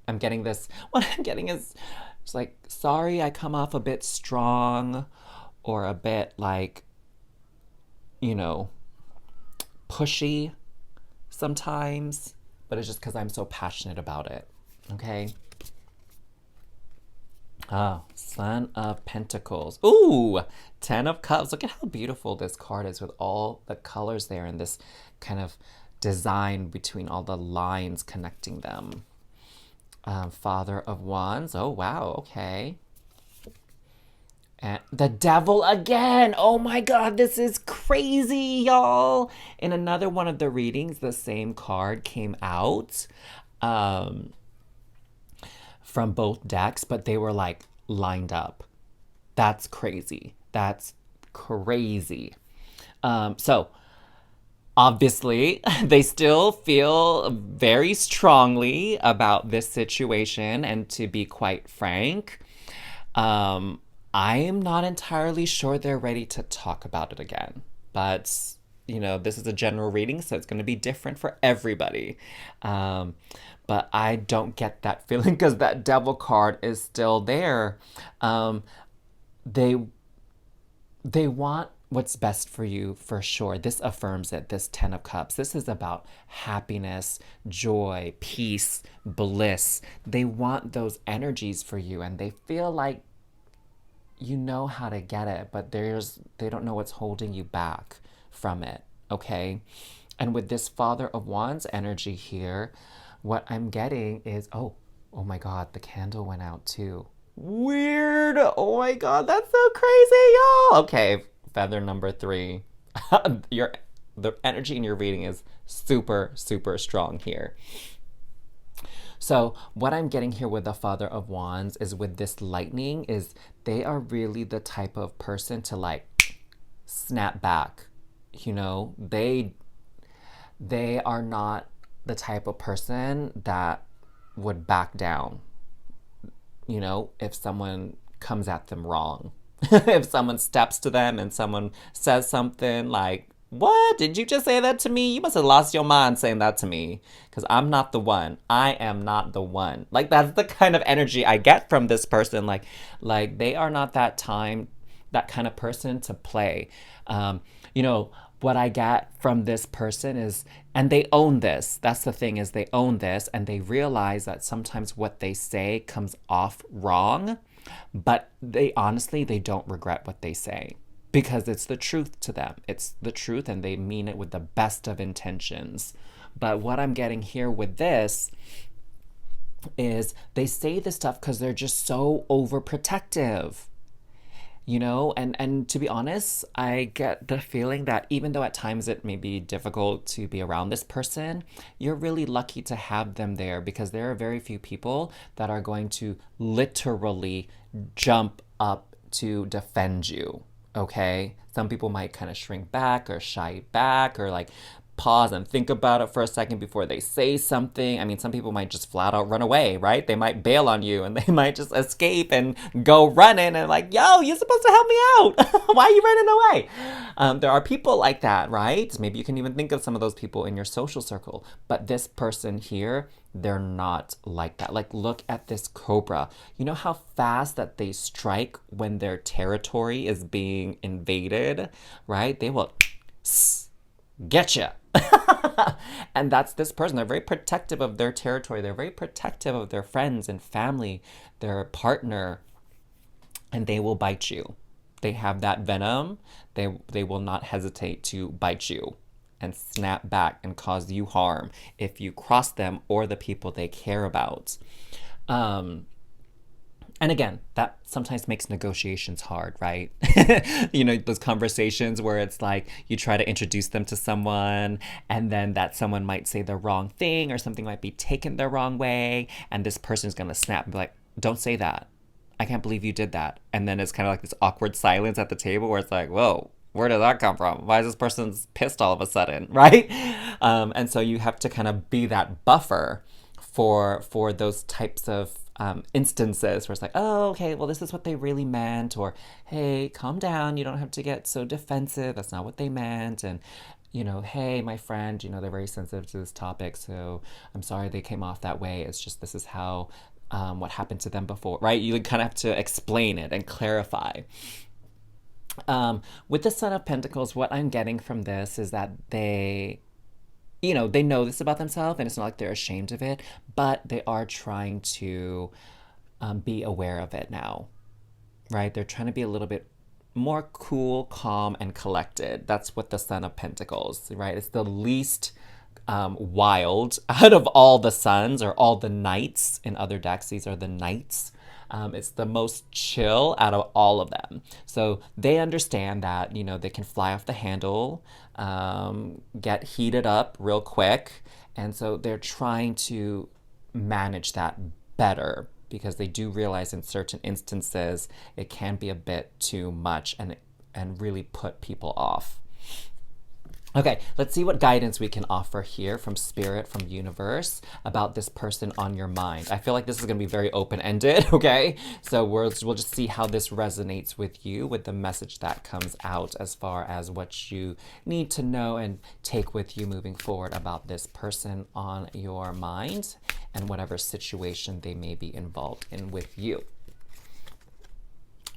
I'm getting this, what I'm getting is, it's like, sorry I come off a bit strong or a bit like, pushy sometimes, but it's just because I'm so passionate about it, okay? Son of Pentacles. Ooh, 10 of Cups. Look at how beautiful this card is with all the colors there and this kind of design between all the lines connecting them. Father of Wands. Oh, wow. Okay. And the Devil again. Oh my God, this is crazy, y'all. In another one of the readings, the same card came out from both decks, but they were like lined up. That's crazy. That's crazy. So obviously, they still feel very strongly about this situation, and to be quite frank, I am not entirely sure they're ready to talk about it again. But, this is a general reading, so it's going to be different for everybody. But I don't get that feeling because that Devil card is still there. They want what's best for you for sure. This affirms it, this 10 of Cups. This is about happiness, joy, peace, bliss. They want those energies for you, and they feel like you know how to get it, but they don't know what's holding you back from it, okay? And with this Father of Wands energy here, what I'm getting is, oh my God, the candle went out too. Weird. Oh my God, that's so crazy, y'all. Okay, feather number 3. The energy in your reading is super, super strong here. So what I'm getting here with the Father of Wands is, with this lightning, is they are really the type of person to like snap back. They are not the type of person that would back down, if someone comes at them wrong. If someone steps to them and someone says something like, what? Did you just say that to me? You must have lost your mind saying that to me, because I'm not the one. I am not the one. Like, that's the kind of energy I get from this person. Like they are not that kind of person to play. What I get from this person is, and they own this. That's the thing, is they own this, and they realize that sometimes what they say comes off wrong, but they don't regret what they say, because it's the truth to them. It's the truth, and they mean it with the best of intentions. But what I'm getting here with this is, they say this stuff because they're just so overprotective. And to be honest, I get the feeling that even though at times it may be difficult to be around this person, you're really lucky to have them there because there are very few people that are going to literally jump up to defend you. Okay? Some people might kind of shrink back or shy back or like pause and think about it for a second before they say something. I mean, some people might just flat out run away, right? They might bail on you and they might just escape and go running and like, yo, you're supposed to help me out. Why are you running away? There are people like that, right? Maybe you can even think of some of those people in your social circle. But this person here, they're not like that. Like, look at this cobra. You know how fast that they strike when their territory is being invaded, right? They will getcha. And that's this person. They're very protective of their territory. They're very protective of their friends and family, their partner, and they will bite you. They have that venom. They will not hesitate to bite you and snap back and cause you harm if you cross them or the people they care about. And again, that sometimes makes negotiations hard, right? Those conversations where it's like you try to introduce them to someone and then that someone might say the wrong thing or something might be taken the wrong way. And this person's going to snap and be like, don't say that. I can't believe you did that. And then it's kind of like this awkward silence at the table where it's like, whoa, where did that come from? Why is this person pissed all of a sudden, right? And so you have to kind of be that buffer for those types of instances where it's like, oh, okay, well, this is what they really meant, or hey, calm down, you don't have to get so defensive, that's not what they meant, and hey, my friend, they're very sensitive to this topic, so I'm sorry they came off that way. It's just this is how what happened to them before, right? You kind of have to explain it and clarify. With the Son of Pentacles, what I'm getting from this is that they know this about themselves and it's not like they're ashamed of it, but they are trying to be aware of it now, right? They're trying to be a little bit more cool, calm, and collected. That's what the Son of Pentacles, right? It's the least wild out of all the suns or all the knights. In other decks, these are the knights. It's the most chill out of all of them. So they understand that, they can fly off the handle, get heated up real quick. And so they're trying to manage that better because they do realize in certain instances it can be a bit too much and really put people off. Okay, let's see what guidance we can offer here from Spirit, from Universe, about this person on your mind. I feel like this is going to be very open-ended, okay? So we'll just see how this resonates with you, with the message that comes out as far as what you need to know and take with you moving forward about this person on your mind and whatever situation they may be involved in with you.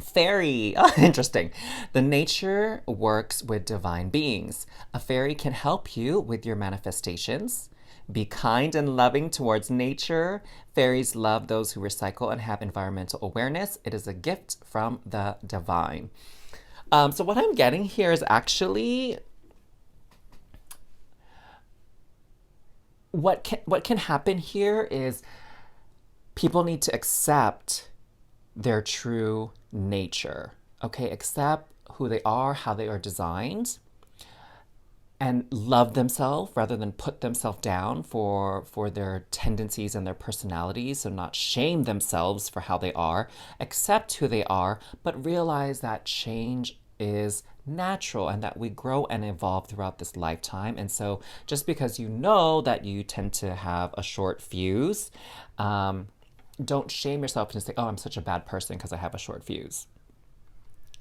Fairy. Oh, interesting. The nature works with divine beings. A fairy can help you with your manifestations. Be kind and loving towards nature. Fairies love those who recycle and have environmental awareness. It is a gift from the divine. So what I'm getting here is actually what can happen here is people need to accept their true nature. Okay, accept who they are, how they are designed, and love themselves rather than put themselves down for their tendencies and their personalities. So not shame themselves for how they are, accept who they are, but realize that change is natural and that we grow and evolve throughout this lifetime. And so just because you know that you tend to have a short fuse, don't shame yourself and say, oh, I'm such a bad person because I have a short fuse.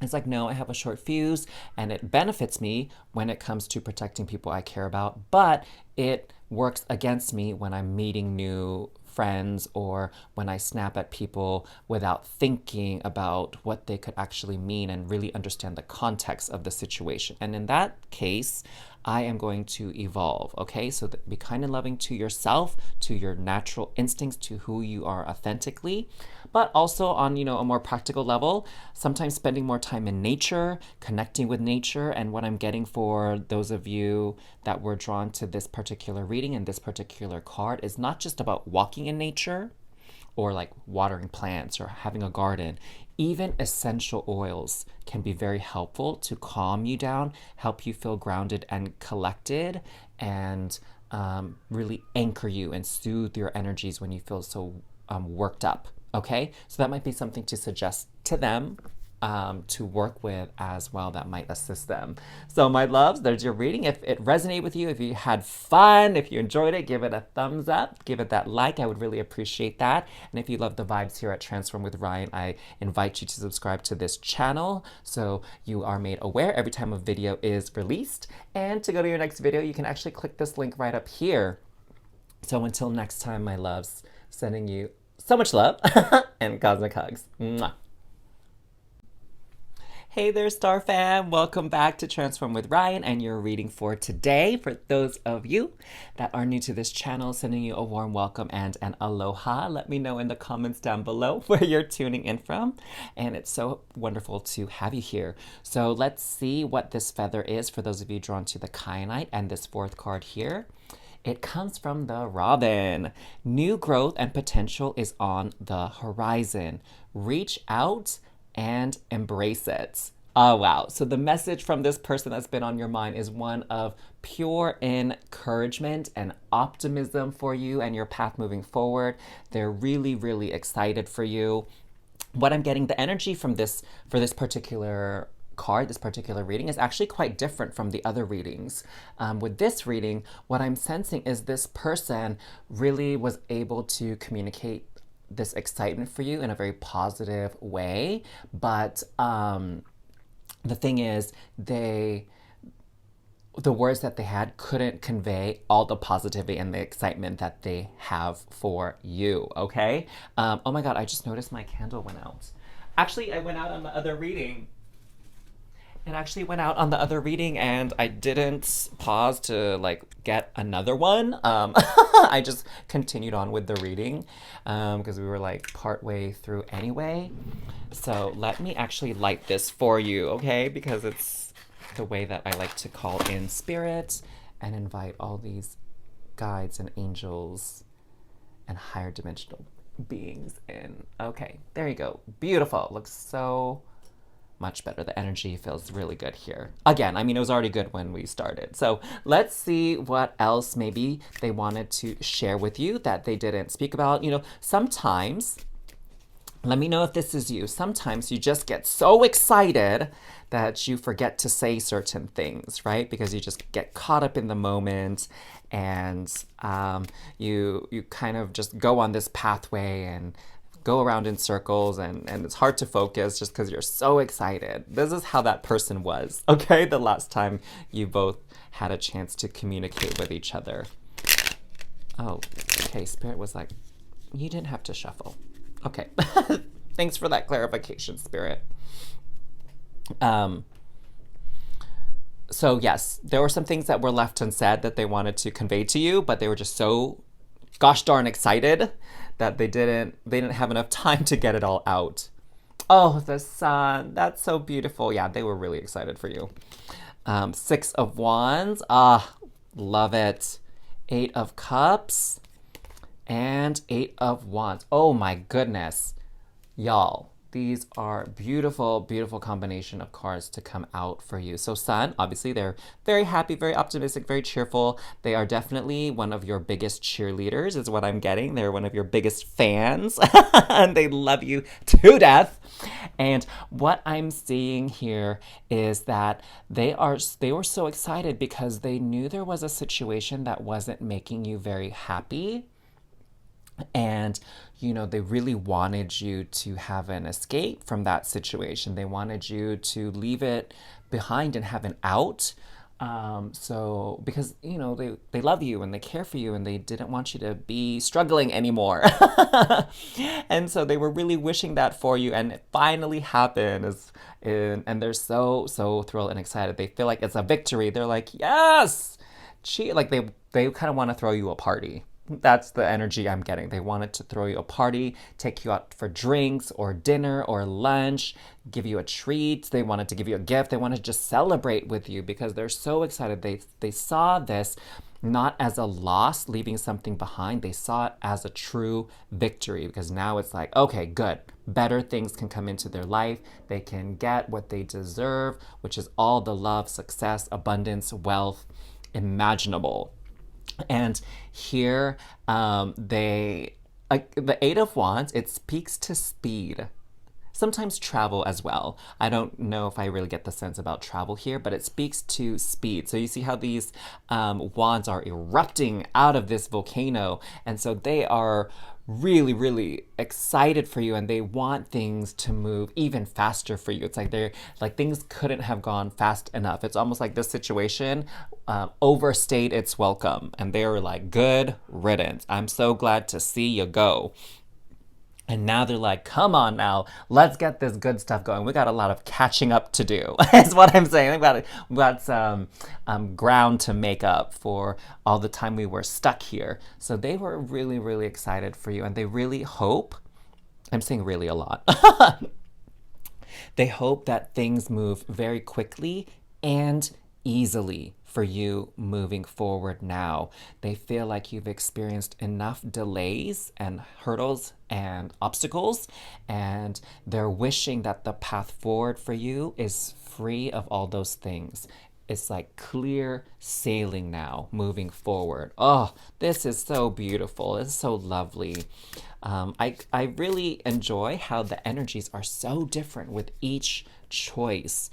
It's like, no, I have a short fuse and it benefits me when it comes to protecting people I care about, but it works against me when I'm meeting new friends or when I snap at people without thinking about what they could actually mean and really understand the context of the situation. And in that case, I am going to evolve, okay? So be kind and loving to yourself, to your natural instincts, to who you are authentically, but also on, a more practical level, sometimes spending more time in nature, connecting with nature. And what I'm getting for those of you that were drawn to this particular reading and this particular card is not just about walking in nature or like watering plants or having a garden. Even essential oils can be very helpful to calm you down, help you feel grounded and collected, and really anchor you and soothe your energies when you feel so worked up. Okay, so that might be something to suggest to them, to work with as well, that might assist them. So my loves, there's your reading. If it resonated with you, if you had fun, if you enjoyed it, give it a thumbs up, give it that like. I would really appreciate that. And if you love the vibes here at Transform with Ryan, I invite you to subscribe to this channel so you are made aware every time a video is released. And to go to your next video, you can actually click this link right up here. So until next time, my loves, sending you so much love and cosmic hugs. Mwah. Hey there, Star Fam. Welcome back to Transform with Ryan and your reading for today. For those of you that are new to this channel, sending you a warm welcome and an aloha. Let me know in the comments down below where you're tuning in from. And it's so wonderful to have you here. So let's see what this feather is for those of you drawn to the Kyanite and this fourth card here. It comes from the Robin. New growth and potential is on the horizon. Reach out and embrace it. Oh, wow. So the message from this person that's been on your mind is one of pure encouragement and optimism for you and your path moving forward. They're really, really excited for you. What I'm getting, the energy from this, for this particular card, this particular reading, is actually quite different from the other readings. With this reading, what I'm sensing is this person really was able to communicate this excitement for you in a very positive way, but the thing is, the words that they had couldn't convey all the positivity and the excitement that they have for you, okay? Oh my God, I just noticed my candle went out. Actually, I went out on the other reading. It actually went out on the other reading and I didn't pause to like get another one. I just continued on with the reading because we were like partway through anyway. So let me actually light this for you, okay? Because it's the way that I like to call in spirit and invite all these guides and angels and higher dimensional beings in. Okay, there you go. Beautiful. Looks so much better. The energy feels really good here. Again, I mean, it was already good when we started. So let's see what else maybe they wanted to share with you that they didn't speak about. You know, sometimes, let me know if this is you. Sometimes you just get so excited that you forget to say certain things, right? Because you just get caught up in the moment and you kind of just go on this pathway and go around in circles and it's hard to focus just because you're so excited. This is how that person was, okay? The last time you both had a chance to communicate with each other. Oh, okay, Spirit was like, you didn't have to shuffle. Okay, thanks for that clarification, Spirit. So yes, there were some things that were left unsaid that they wanted to convey to you, but they were just so gosh darn excited that they didn't have enough time to get it all out. Oh, the sun, that's so beautiful. Yeah, they were really excited for you. 6 of Wands, love it. 8 of Cups and 8 of Wands. Oh my goodness, y'all. These are beautiful, beautiful combination of cards to come out for you. So Sun, obviously they're very happy, very optimistic, very cheerful. They are definitely one of your biggest cheerleaders is what I'm getting. They're one of your biggest fans and they love you to death. And what I'm seeing here is that they were so excited because they knew there was a situation that wasn't making you very happy. And, you know, they really wanted you to have an escape from that situation. They wanted you to leave it behind and have an out. So because, you know, they love you and they care for you and they didn't want you to be struggling anymore. And so they were really wishing that for you. And it finally happened. And they're so, so thrilled and excited. They feel like it's a victory. They're like, yes, like they kind of want to throw you a party. That's the energy I'm getting. They wanted to throw you a party, take you out for drinks or dinner or lunch, give you a treat. They wanted to give you a gift. They wanted to just celebrate with you because they're so excited. They saw this not as a loss, leaving something behind. They saw it as a true victory because now it's like, okay, good. better things can come into their life. They can get what they deserve, which is all the love, success, abundance, wealth imaginable. And here, they like the Eight of Wands. It speaks to speed, sometimes travel as well. I don't know if I really get the sense about travel here, but it speaks to speed. So you see how these wands are erupting out of this volcano, and so they are really, really excited for you, and they want things to move even faster for you. It's like they're like things couldn't have gone fast enough. It's almost like this situation overstayed its welcome, and they were like, "Good riddance. I'm so glad to see you go." And now they're like, come on now, let's get this good stuff going. We got a lot of catching up to do, is what I'm saying. We got some ground to make up for all the time we were stuck here. So they were really, really excited for you. And they really hope, I'm saying really a lot, they hope that things move very quickly and easily for you moving forward now. They feel like you've experienced enough delays and hurdles and obstacles, and they're wishing that the path forward for you is free of all those things. It's like clear sailing now, moving forward. Oh, this is so beautiful. It's so lovely. I really enjoy how the energies are so different with each choice.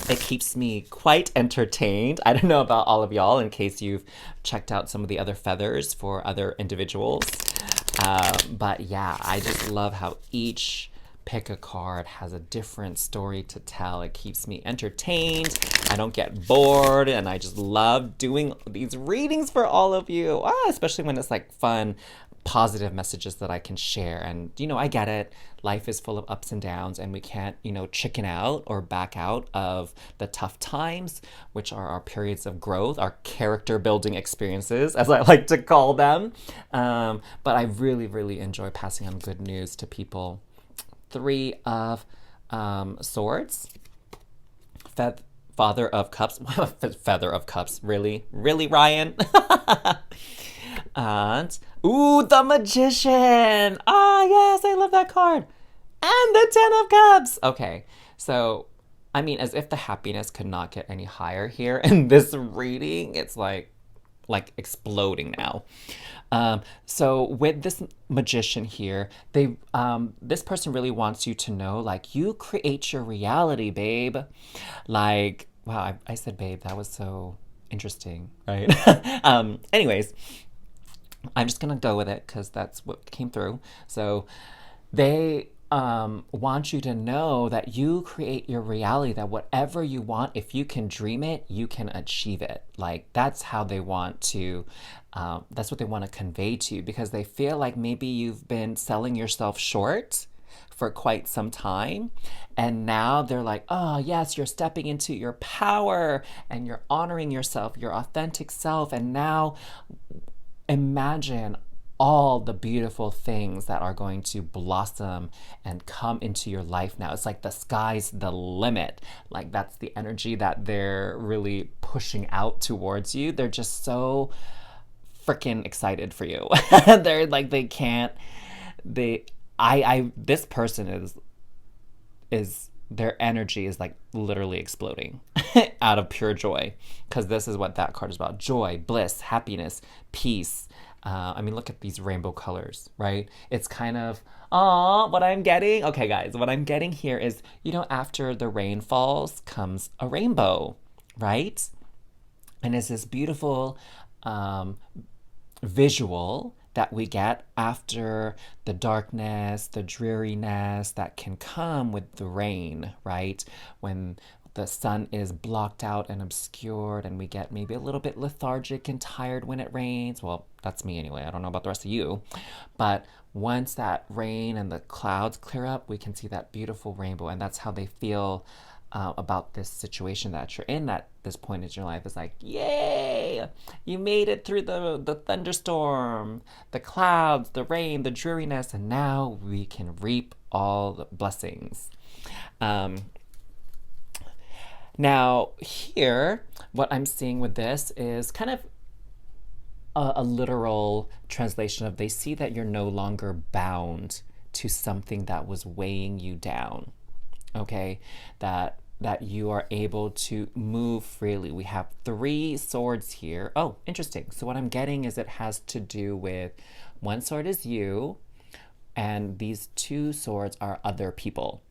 It keeps me quite entertained. I don't know about all of y'all, in case you've checked out some of the other feathers for other individuals. But yeah, I just love how each pick a card has a different story to tell. It keeps me entertained. I don't get bored, and I just love doing these readings for all of you, especially when it's like fun, positive messages that I can share. And, I get it. Life is full of ups and downs, and we can't, chicken out or back out of the tough times, which are our periods of growth, our character building experiences, as I like to call them. But I really, really enjoy passing on good news to people. Three of Swords, Father of Cups, Feather of Cups, really, Ryan? And, the Magician! Yes, I love that card. And the Ten of Cups! Okay, so, as if the happiness could not get any higher here in this reading, it's like exploding now. So with this Magician here, this person really wants you to know, you create your reality, babe. Wow, I said babe, that was so interesting, right? Anyways, I'm just gonna go with it because that's what came through. So they want you to know that you create your reality, that whatever you want, if you can dream it, you can achieve it. That's how they want to, that's what they want to convey to you, because they feel like maybe you've been selling yourself short for quite some time, and now they're like, oh yes, you're stepping into your power and you're honoring yourself, your authentic self, and now imagine all the beautiful things that are going to blossom and come into your life now. It's like the sky's the limit. That's the energy that they're really pushing out towards you. They're just so freaking excited for you. They're like, this person is their energy is literally exploding out of pure joy, because this is what that card is about: joy, bliss, happiness, peace. Look at these rainbow colors, right? It's kind of, what I'm getting. Okay, guys, what I'm getting here is, after the rain falls comes a rainbow, right? And it's this beautiful visual that we get after the darkness, the dreariness that can come with the rain, right? When the sun is blocked out and obscured, and we get maybe a little bit lethargic and tired when it rains. Well, that's me anyway. I don't know about the rest of you. But once that rain and the clouds clear up, we can see that beautiful rainbow. And that's how they feel about this situation that you're in at this point in your life. It's like, yay, you made it through the thunderstorm, the clouds, the rain, the dreariness, and now we can reap all the blessings. Now here, what I'm seeing with this is kind of a literal translation of, they see that you're no longer bound to something that was weighing you down. Okay, that you are able to move freely. We have 3 swords here. Oh, interesting. So what I'm getting is it has to do with, one sword is you, and these 2 swords are other people.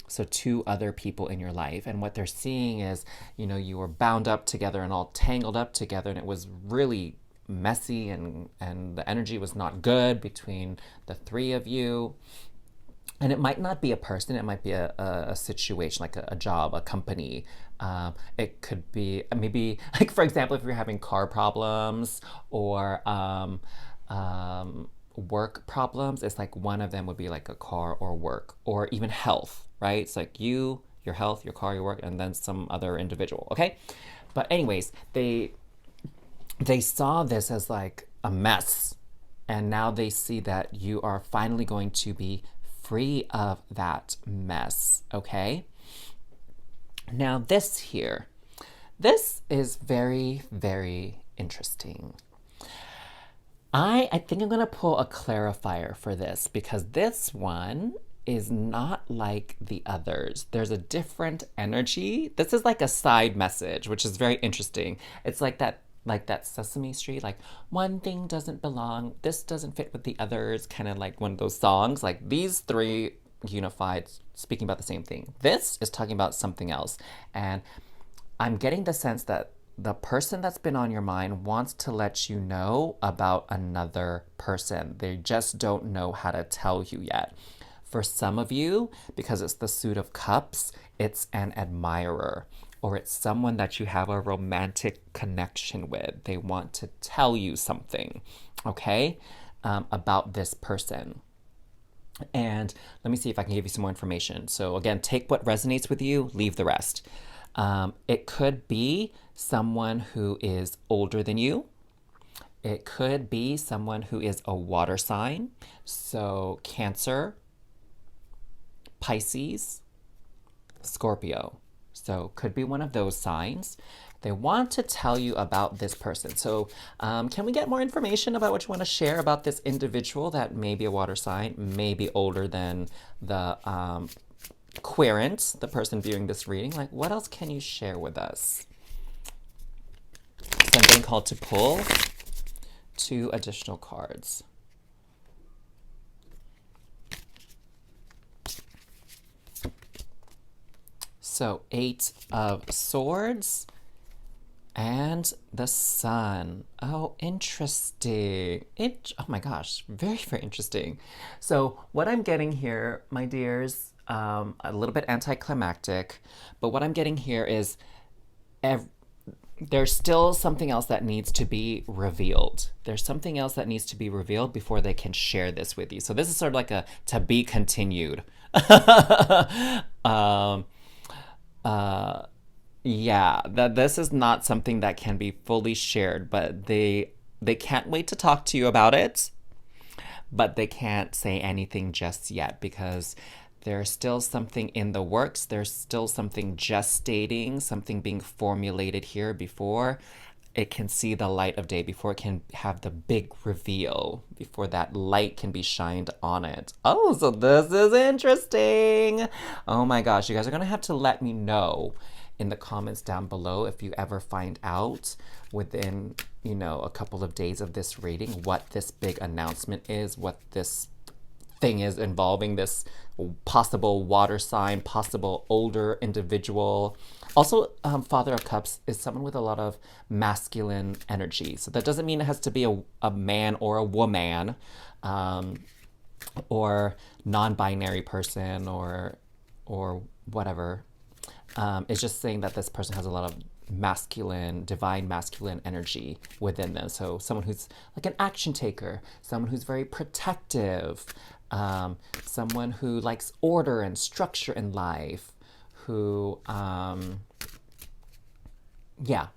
So 2 other people in your life. And what they're seeing is, you were bound up together and all tangled up together, and it was really messy, and the energy was not good between the 3 of you. And it might not be a person, it might be a situation, like a job, a company. It could be maybe, like, for example, if you're having car problems or work problems, it's like one of them would be like a car or work, or even health, right? It's like you, your health, your car, your work, and then some other individual, okay? But anyways, they saw this as like a mess, and now they see that you are finally going to be free of that mess, okay? Now this here, this is very, very interesting. I think I'm gonna pull a clarifier for this, because this one is not like the others. There's a different energy. This is like a side message, which is very interesting. It's like that Sesame Street, like, one thing doesn't belong, this doesn't fit with the others, kind of like one of those songs. Like, these 3 unified, speaking about the same thing. This is talking about something else. And I'm getting the sense that the person that's been on your mind wants to let you know about another person. They just don't know how to tell you yet. For some of you, because it's the Suit of Cups, it's an admirer, or it's someone that you have a romantic connection with. They want to tell you something, okay, about this person. And let me see if I can give you some more information. So again, take what resonates with you, leave the rest. It could be someone who is older than you. It could be someone who is a water sign. So Cancer, Pisces, Scorpio. So could be one of those signs. They want to tell you about this person. So can we get more information about what you want to share about this individual that may be a water sign, may be older than the querent, the person viewing this reading? Like, what else can you share with us? So I'm getting called to pull 2 additional cards. So 8 of Swords and the Sun. Oh, interesting. Oh my gosh, very, very interesting. So what I'm getting here, my dears, a little bit anticlimactic, but what I'm getting here is there's still something else that needs to be revealed. There's something else that needs to be revealed before they can share this with you. So this is sort of like a to be continued. Yeah, that this is not something that can be fully shared, but they can't wait to talk to you about it, but they can't say anything just yet because there's still something in the works. There's still something gestating, something being formulated here before it can see the light of day, before it can have the big reveal, before that light can be shined on it. Oh, so this is interesting. Oh my gosh, you guys are gonna have to let me know in the comments down below if you ever find out within, a couple of days of this reading what this big announcement is, what this thing is involving this possible water sign, possible older individual. Also, Father of Cups is someone with a lot of masculine energy. So that doesn't mean it has to be a man or a woman, or non-binary person or whatever. It's just saying that this person has a lot of masculine, divine masculine energy within them. So someone who's like an action taker, someone who's very protective, someone who likes order and structure in life, who, yeah,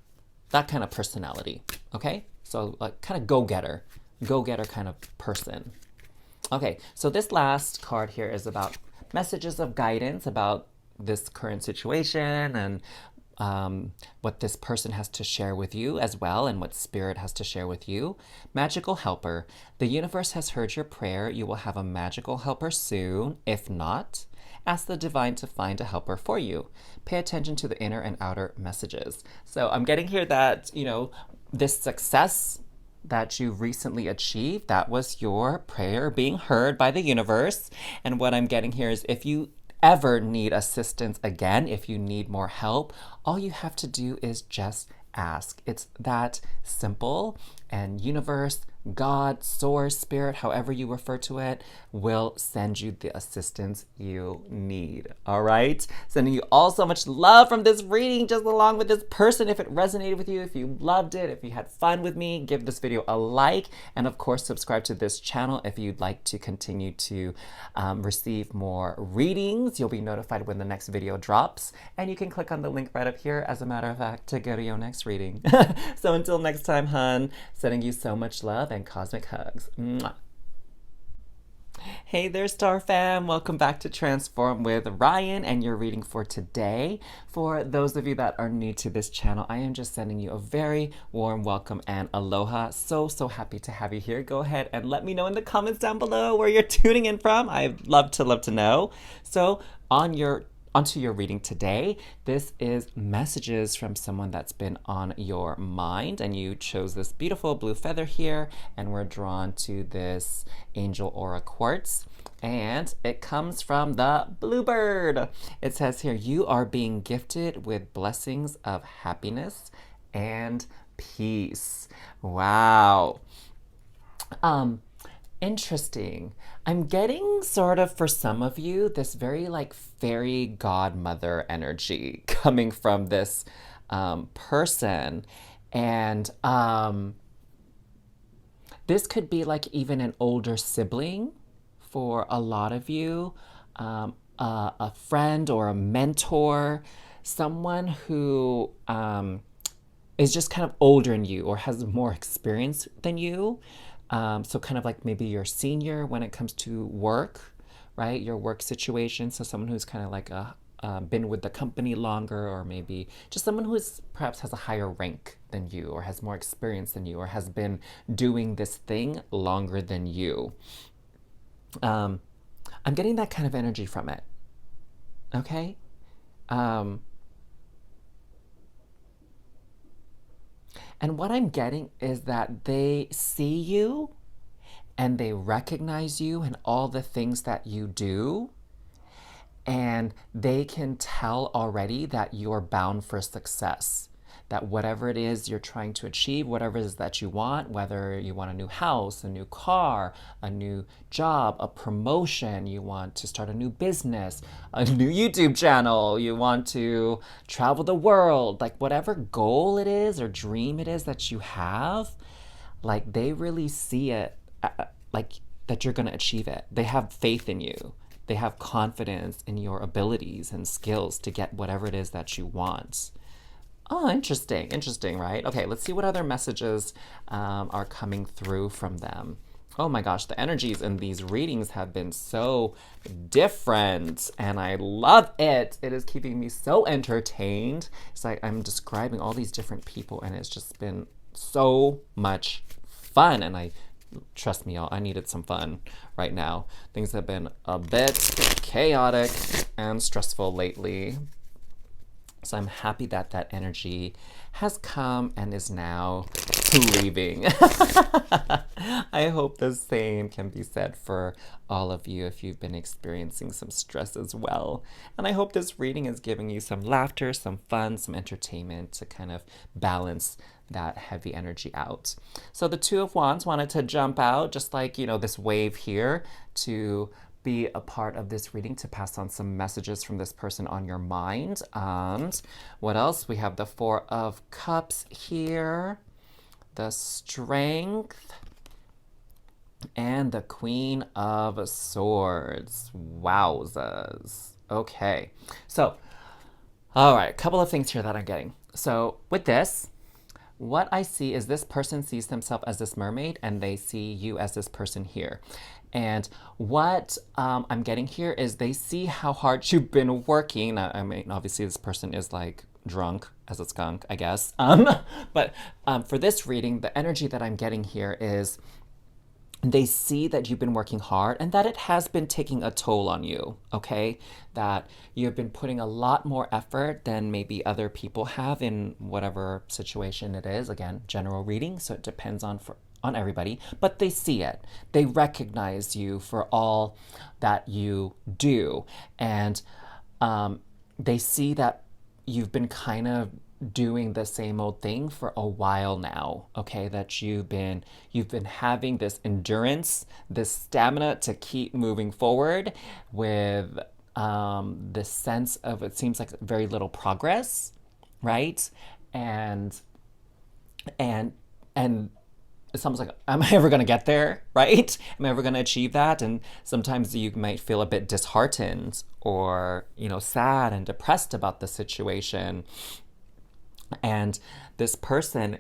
that kind of personality, okay? So like kind of go-getter kind of person. Okay, so this last card here is about messages of guidance about this current situation and what this person has to share with you as well, and what spirit has to share with you. Magical helper. The universe has heard your prayer. You will have a magical helper soon. If not, ask the divine to find a helper for you. Pay attention to the inner and outer messages. So I'm getting here that, this success that you recently achieved, that was your prayer being heard by the universe. And what I'm getting here is, if you ever need assistance again, if you need more help, all you have to do is just ask. It's that simple. And universe, God, source, spirit, however you refer to it, will send you the assistance you need. All right? Sending you all so much love from this reading, just along with this person. If it resonated with you, if you loved it, if you had fun with me, give this video a like. And of course, subscribe to this channel if you'd like to continue to receive more readings. You'll be notified when the next video drops. And you can click on the link right up here, as a matter of fact, to go to your next reading. So until next time, hun, sending you so much love and cosmic hugs. Mwah. Hey there, Star Fam. Welcome back to Transform with Ryan and your reading for today. For those of you that are new to this channel, I am just sending you a very warm welcome and aloha. So happy to have you here. Go ahead and let me know in the comments down below where you're tuning in from. I'd love to know. So onto your reading today. This is messages from someone that's been on your mind, and you chose this beautiful blue feather here, and we're drawn to this angel aura quartz, and it comes from the bluebird. It says here, you are being gifted with blessings of happiness and peace. Wow. Interesting. I'm getting sort of, for some of you, this very like fairy godmother energy coming from this person. And this could be like even an older sibling for a lot of you, a friend or a mentor, someone who is just kind of older than you or has more experience than you. So kind of like maybe your senior when it comes to work, right? Your work situation. So someone who's kind of like been with the company longer, or maybe just someone who is perhaps has a higher rank than you, or has more experience than you, or has been doing this thing longer than you. I'm getting that kind of energy from it. Okay? And what I'm getting is that they see you and they recognize you and all the things that you do. And they can tell already that you're bound for success. That whatever it is you're trying to achieve, whatever it is that you want, whether you want a new house, a new car, a new job, a promotion, you want to start a new business, a new YouTube channel, you want to travel the world, like whatever goal it is or dream it is that you have, like they really see it like that you're going to achieve it. They have faith in you. They have confidence in your abilities and skills to get whatever it is that you want. Oh, interesting, right? Okay, let's see what other messages are coming through from them. Oh my gosh, the energies in these readings have been so different, and I love it. It is keeping me so entertained. It's like I'm describing all these different people, and it's just been so much fun, and trust me, y'all, I needed some fun right now. Things have been a bit chaotic and stressful lately. So I'm happy that that energy has come and is now leaving. I hope the same can be said for all of you if you've been experiencing some stress as well. And I hope this reading is giving you some laughter, some fun, some entertainment to kind of balance that heavy energy out. So the Two of Wands wanted to jump out, just like, this wave here, to be a part of this reading, to pass on some messages from this person on your mind. And what else? We have the Four of Cups here, the Strength, and the Queen of Swords. Wowzas. Okay. So, all right, a couple of things here that I'm getting. So with this, what I see is this person sees themselves as this mermaid, and they see you as this person here. And what I'm getting here is they see how hard you've been working. I mean, obviously, this person is like drunk as a skunk, I guess. But for this reading, the energy that I'm getting here is they see that you've been working hard and that it has been taking a toll on you, okay? That you've been putting a lot more effort than maybe other people have in whatever situation it is. Again, general reading, so it depends on everybody, but they see it. They recognize you for all that you do. And they see that you've been kind of doing the same old thing for a while now, okay? That you've been having this endurance, this stamina to keep moving forward with this sense of, it seems like very little progress, right? And and and it's almost like, am I ever going to get there, right? Am I ever going to achieve that? And sometimes you might feel a bit disheartened or, sad and depressed about the situation. And this person,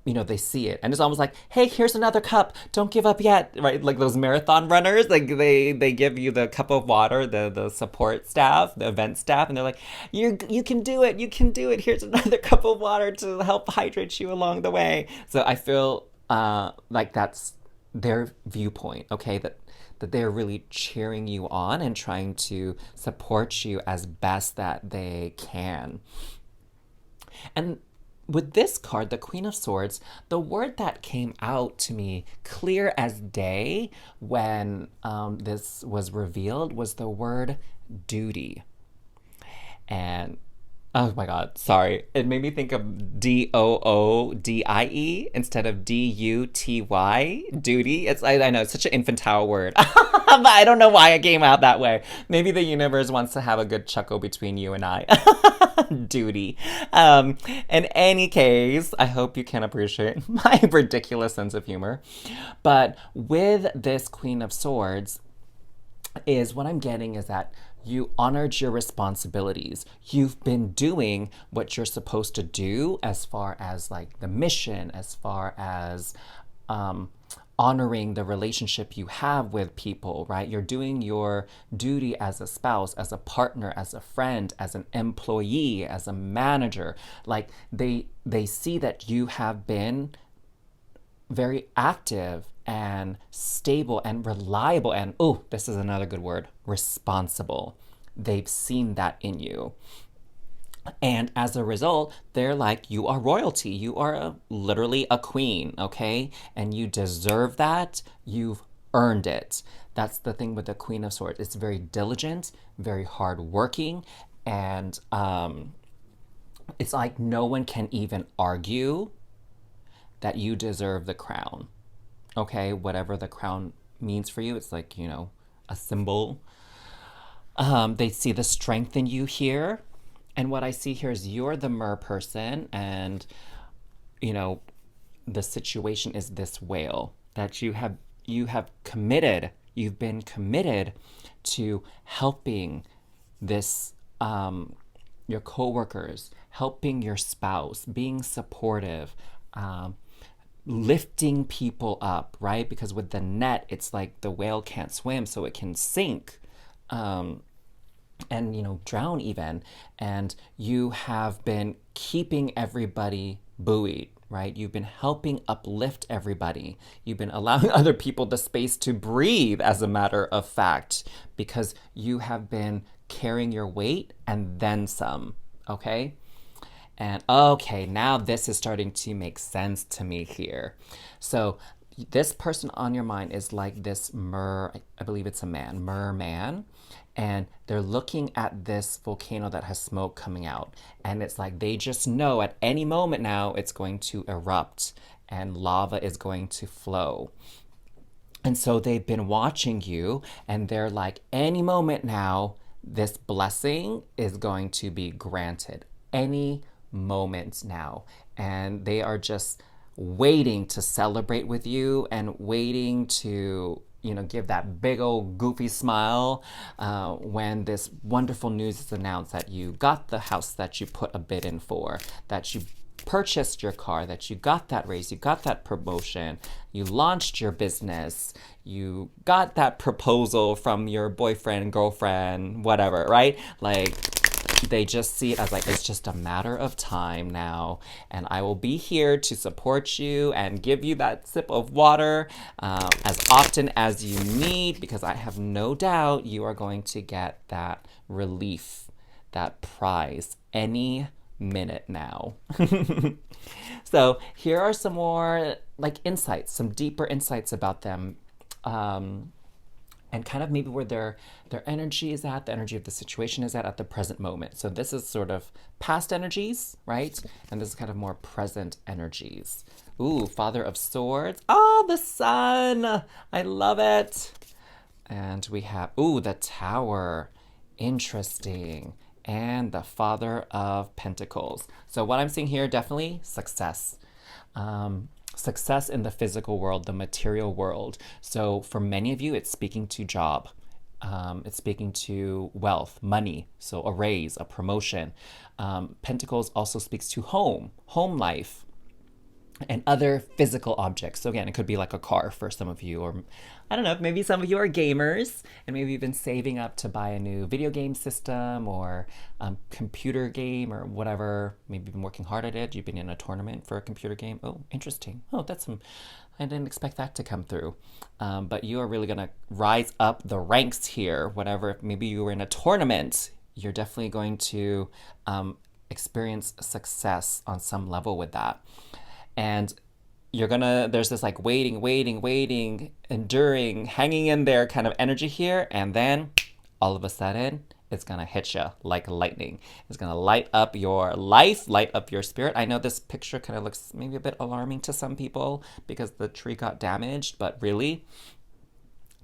they see it. And it's almost like, hey, here's another cup. Don't give up yet, right? Like those marathon runners, like they give you the cup of water, the support staff, the event staff, and they're like, you can do it. You can do it. Here's another cup of water to help hydrate you along the way. So I feel like that's their viewpoint, okay? That they're really cheering you on and trying to support you as best that they can. And with this card, the Queen of Swords, the word that came out to me clear as day when this was revealed was the word duty. And oh my God, sorry. It made me think of Doodie instead of Duty, duty. I know, it's such an infantile word. But I don't know why it came out that way. Maybe the universe wants to have a good chuckle between you and I. Duty. In any case, I hope you can appreciate my ridiculous sense of humor. But with this Queen of Swords, is what I'm getting is that you honored your responsibilities. You've been doing what you're supposed to do as far as like the mission, as far as honoring the relationship you have with people, right? You're doing your duty as a spouse, as a partner, as a friend, as an employee, as a manager. Like they see that you have been very active and stable and reliable and, oh, this is another good word, responsible. They've seen that in you. And as a result, they're like, you are royalty. You are literally a queen, okay? And you deserve that. You've earned it. That's the thing with the Queen of Swords. It's very diligent, very hardworking, and it's like no one can even argue that you deserve the crown, okay? Whatever the crown means for you, it's like, a symbol. They see the strength in you here. And what I see here is you're the mer person, and, the situation is this whale that you have committed. You've been committed to helping this, your coworkers, helping your spouse, being supportive, lifting people up, right? Because with the net, it's like the whale can't swim, so it can sink. And drown even. And you have been keeping everybody buoyed, right? You've been helping uplift everybody. You've been allowing other people the space to breathe, as a matter of fact, because you have been carrying your weight and then some, okay? And okay, now this is starting to make sense to me here. So this person on your mind is like this I believe it's a man, merman. And they're looking at this volcano that has smoke coming out. And it's like they just know at any moment now it's going to erupt and lava is going to flow. And so they've been watching you, and they're like, any moment now, this blessing is going to be granted. Any moment now. And they are just waiting to celebrate with you and waiting to give that big old goofy smile when this wonderful news is announced that you got the house that you put a bid in for, that you purchased your car, that you got that raise, you got that promotion, you launched your business, you got that proposal from your boyfriend, girlfriend, whatever, right? Like, they just see it as like, it's just a matter of time now, and I will be here to support you and give you that sip of water as often as you need, because I have no doubt you are going to get that relief, that prize any minute now. So here are some more like insights, some deeper insights about them. And kind of maybe where their energy is at, the energy of the situation is at the present moment. So this is sort of past energies, right? And this is kind of more present energies. Ooh, Father of Swords. Oh, the Sun. I love it. And we have, ooh, the Tower. Interesting. And the Father of Pentacles. So what I'm seeing here, definitely success. Success in the physical world, the material world. So for many of you, it's speaking to job. It's speaking to wealth, money, so a raise, a promotion. Pentacles also speaks to home life, and other physical objects. So again, it could be like a car for some of you, or I don't know, maybe some of you are gamers and maybe you've been saving up to buy a new video game system or computer game or whatever. Maybe you've been working hard at it. You've been in a tournament for a computer game. Oh, interesting. Oh, I didn't expect that to come through. But you are really gonna rise up the ranks here. Whatever, maybe you were in a tournament, you're definitely going to experience success on some level with that. And there's this like waiting, enduring, hanging in there kind of energy here. And then all of a sudden, it's gonna hit you like lightning. It's gonna light up your life, light up your spirit. I know this picture kind of looks maybe a bit alarming to some people because the tree got damaged, but really,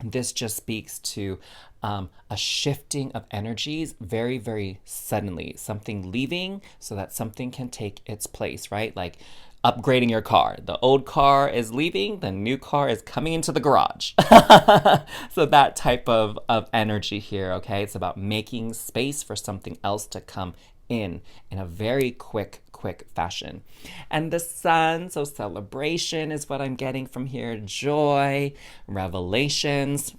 this just speaks to a shifting of energies very, very suddenly. Something leaving so that something can take its place, right? Like upgrading your car. The old car is leaving, the new car is coming into the garage. So that type of energy here, okay? It's about making space for something else to come in a very quick fashion. And the Sun, so celebration is what I'm getting from here, joy, revelations.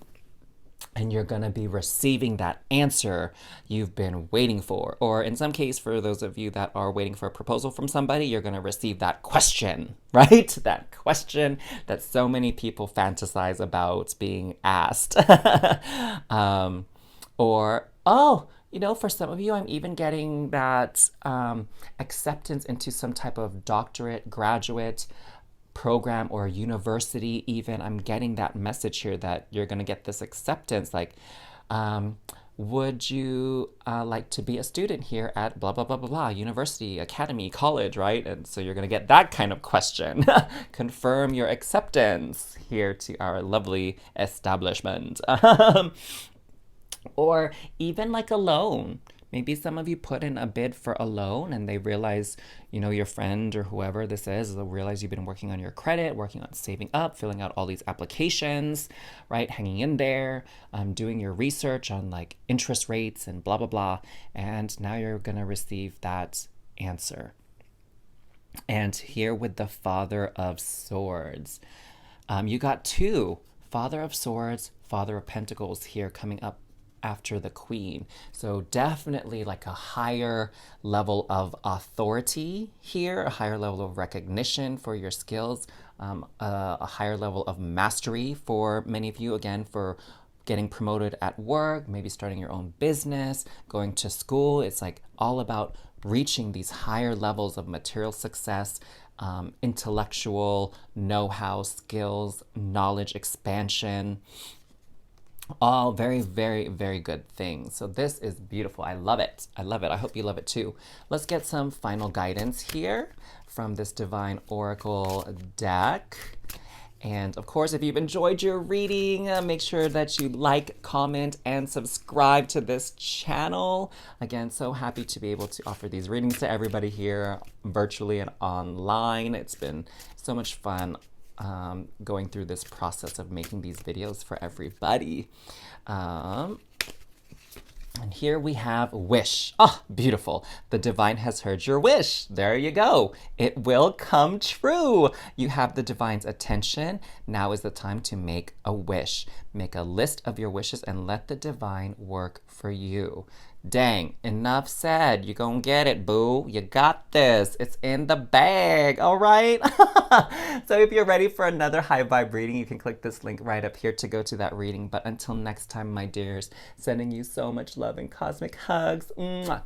And you're going to be receiving that answer you've been waiting for. Or in some case, for those of you that are waiting for a proposal from somebody, you're going to receive that question, right? That question that so many people fantasize about being asked. For some of you, I'm even getting that acceptance into some type of doctorate, graduate program or university even. I'm getting that message here that you're going to get this acceptance, like would you like to be a student here at blah blah blah blah blah university, academy, college, right? And so you're going to get that kind of question. Confirm your acceptance here to our lovely establishment. Or even like a loan. Maybe some of you put in a bid for a loan and they realize, your friend or whoever this is, they'll realize you've been working on your credit, working on saving up, filling out all these applications, right? Hanging in there, doing your research on like interest rates and blah, blah, blah. And now you're going to receive that answer. And here with the Father of Swords, you got two, Father of Swords, Father of Pentacles here coming up after the Queen. So definitely like a higher level of authority here, a higher level of recognition for your skills, a higher level of mastery for many of you, again, for getting promoted at work, maybe starting your own business, going to school. It's like all about reaching these higher levels of material success, intellectual know-how, skills, knowledge expansion. All very, very, very good things. So this is beautiful. I love it. I love it. I hope you love it too. Let's get some final guidance here from this Divine Oracle deck. And of course, if you've enjoyed your reading, make sure that you like, comment, and subscribe to this channel. Again, so happy to be able to offer these readings to everybody here virtually and online. It's been so much fun going through this process of making these videos for everybody. And here we have wish. Oh, beautiful. The divine has heard your wish. There you go. It will come true. You have the divine's attention. Now is the time to make a wish. Make a list of your wishes and let the divine work for you. Dang, enough said. You gonna get it, boo. You got this. It's in the bag, all right? So if you're ready for another high vibe reading, you can click this link right up here to go to that reading. But until next time, my dears, sending you so much love and cosmic hugs. Mwah.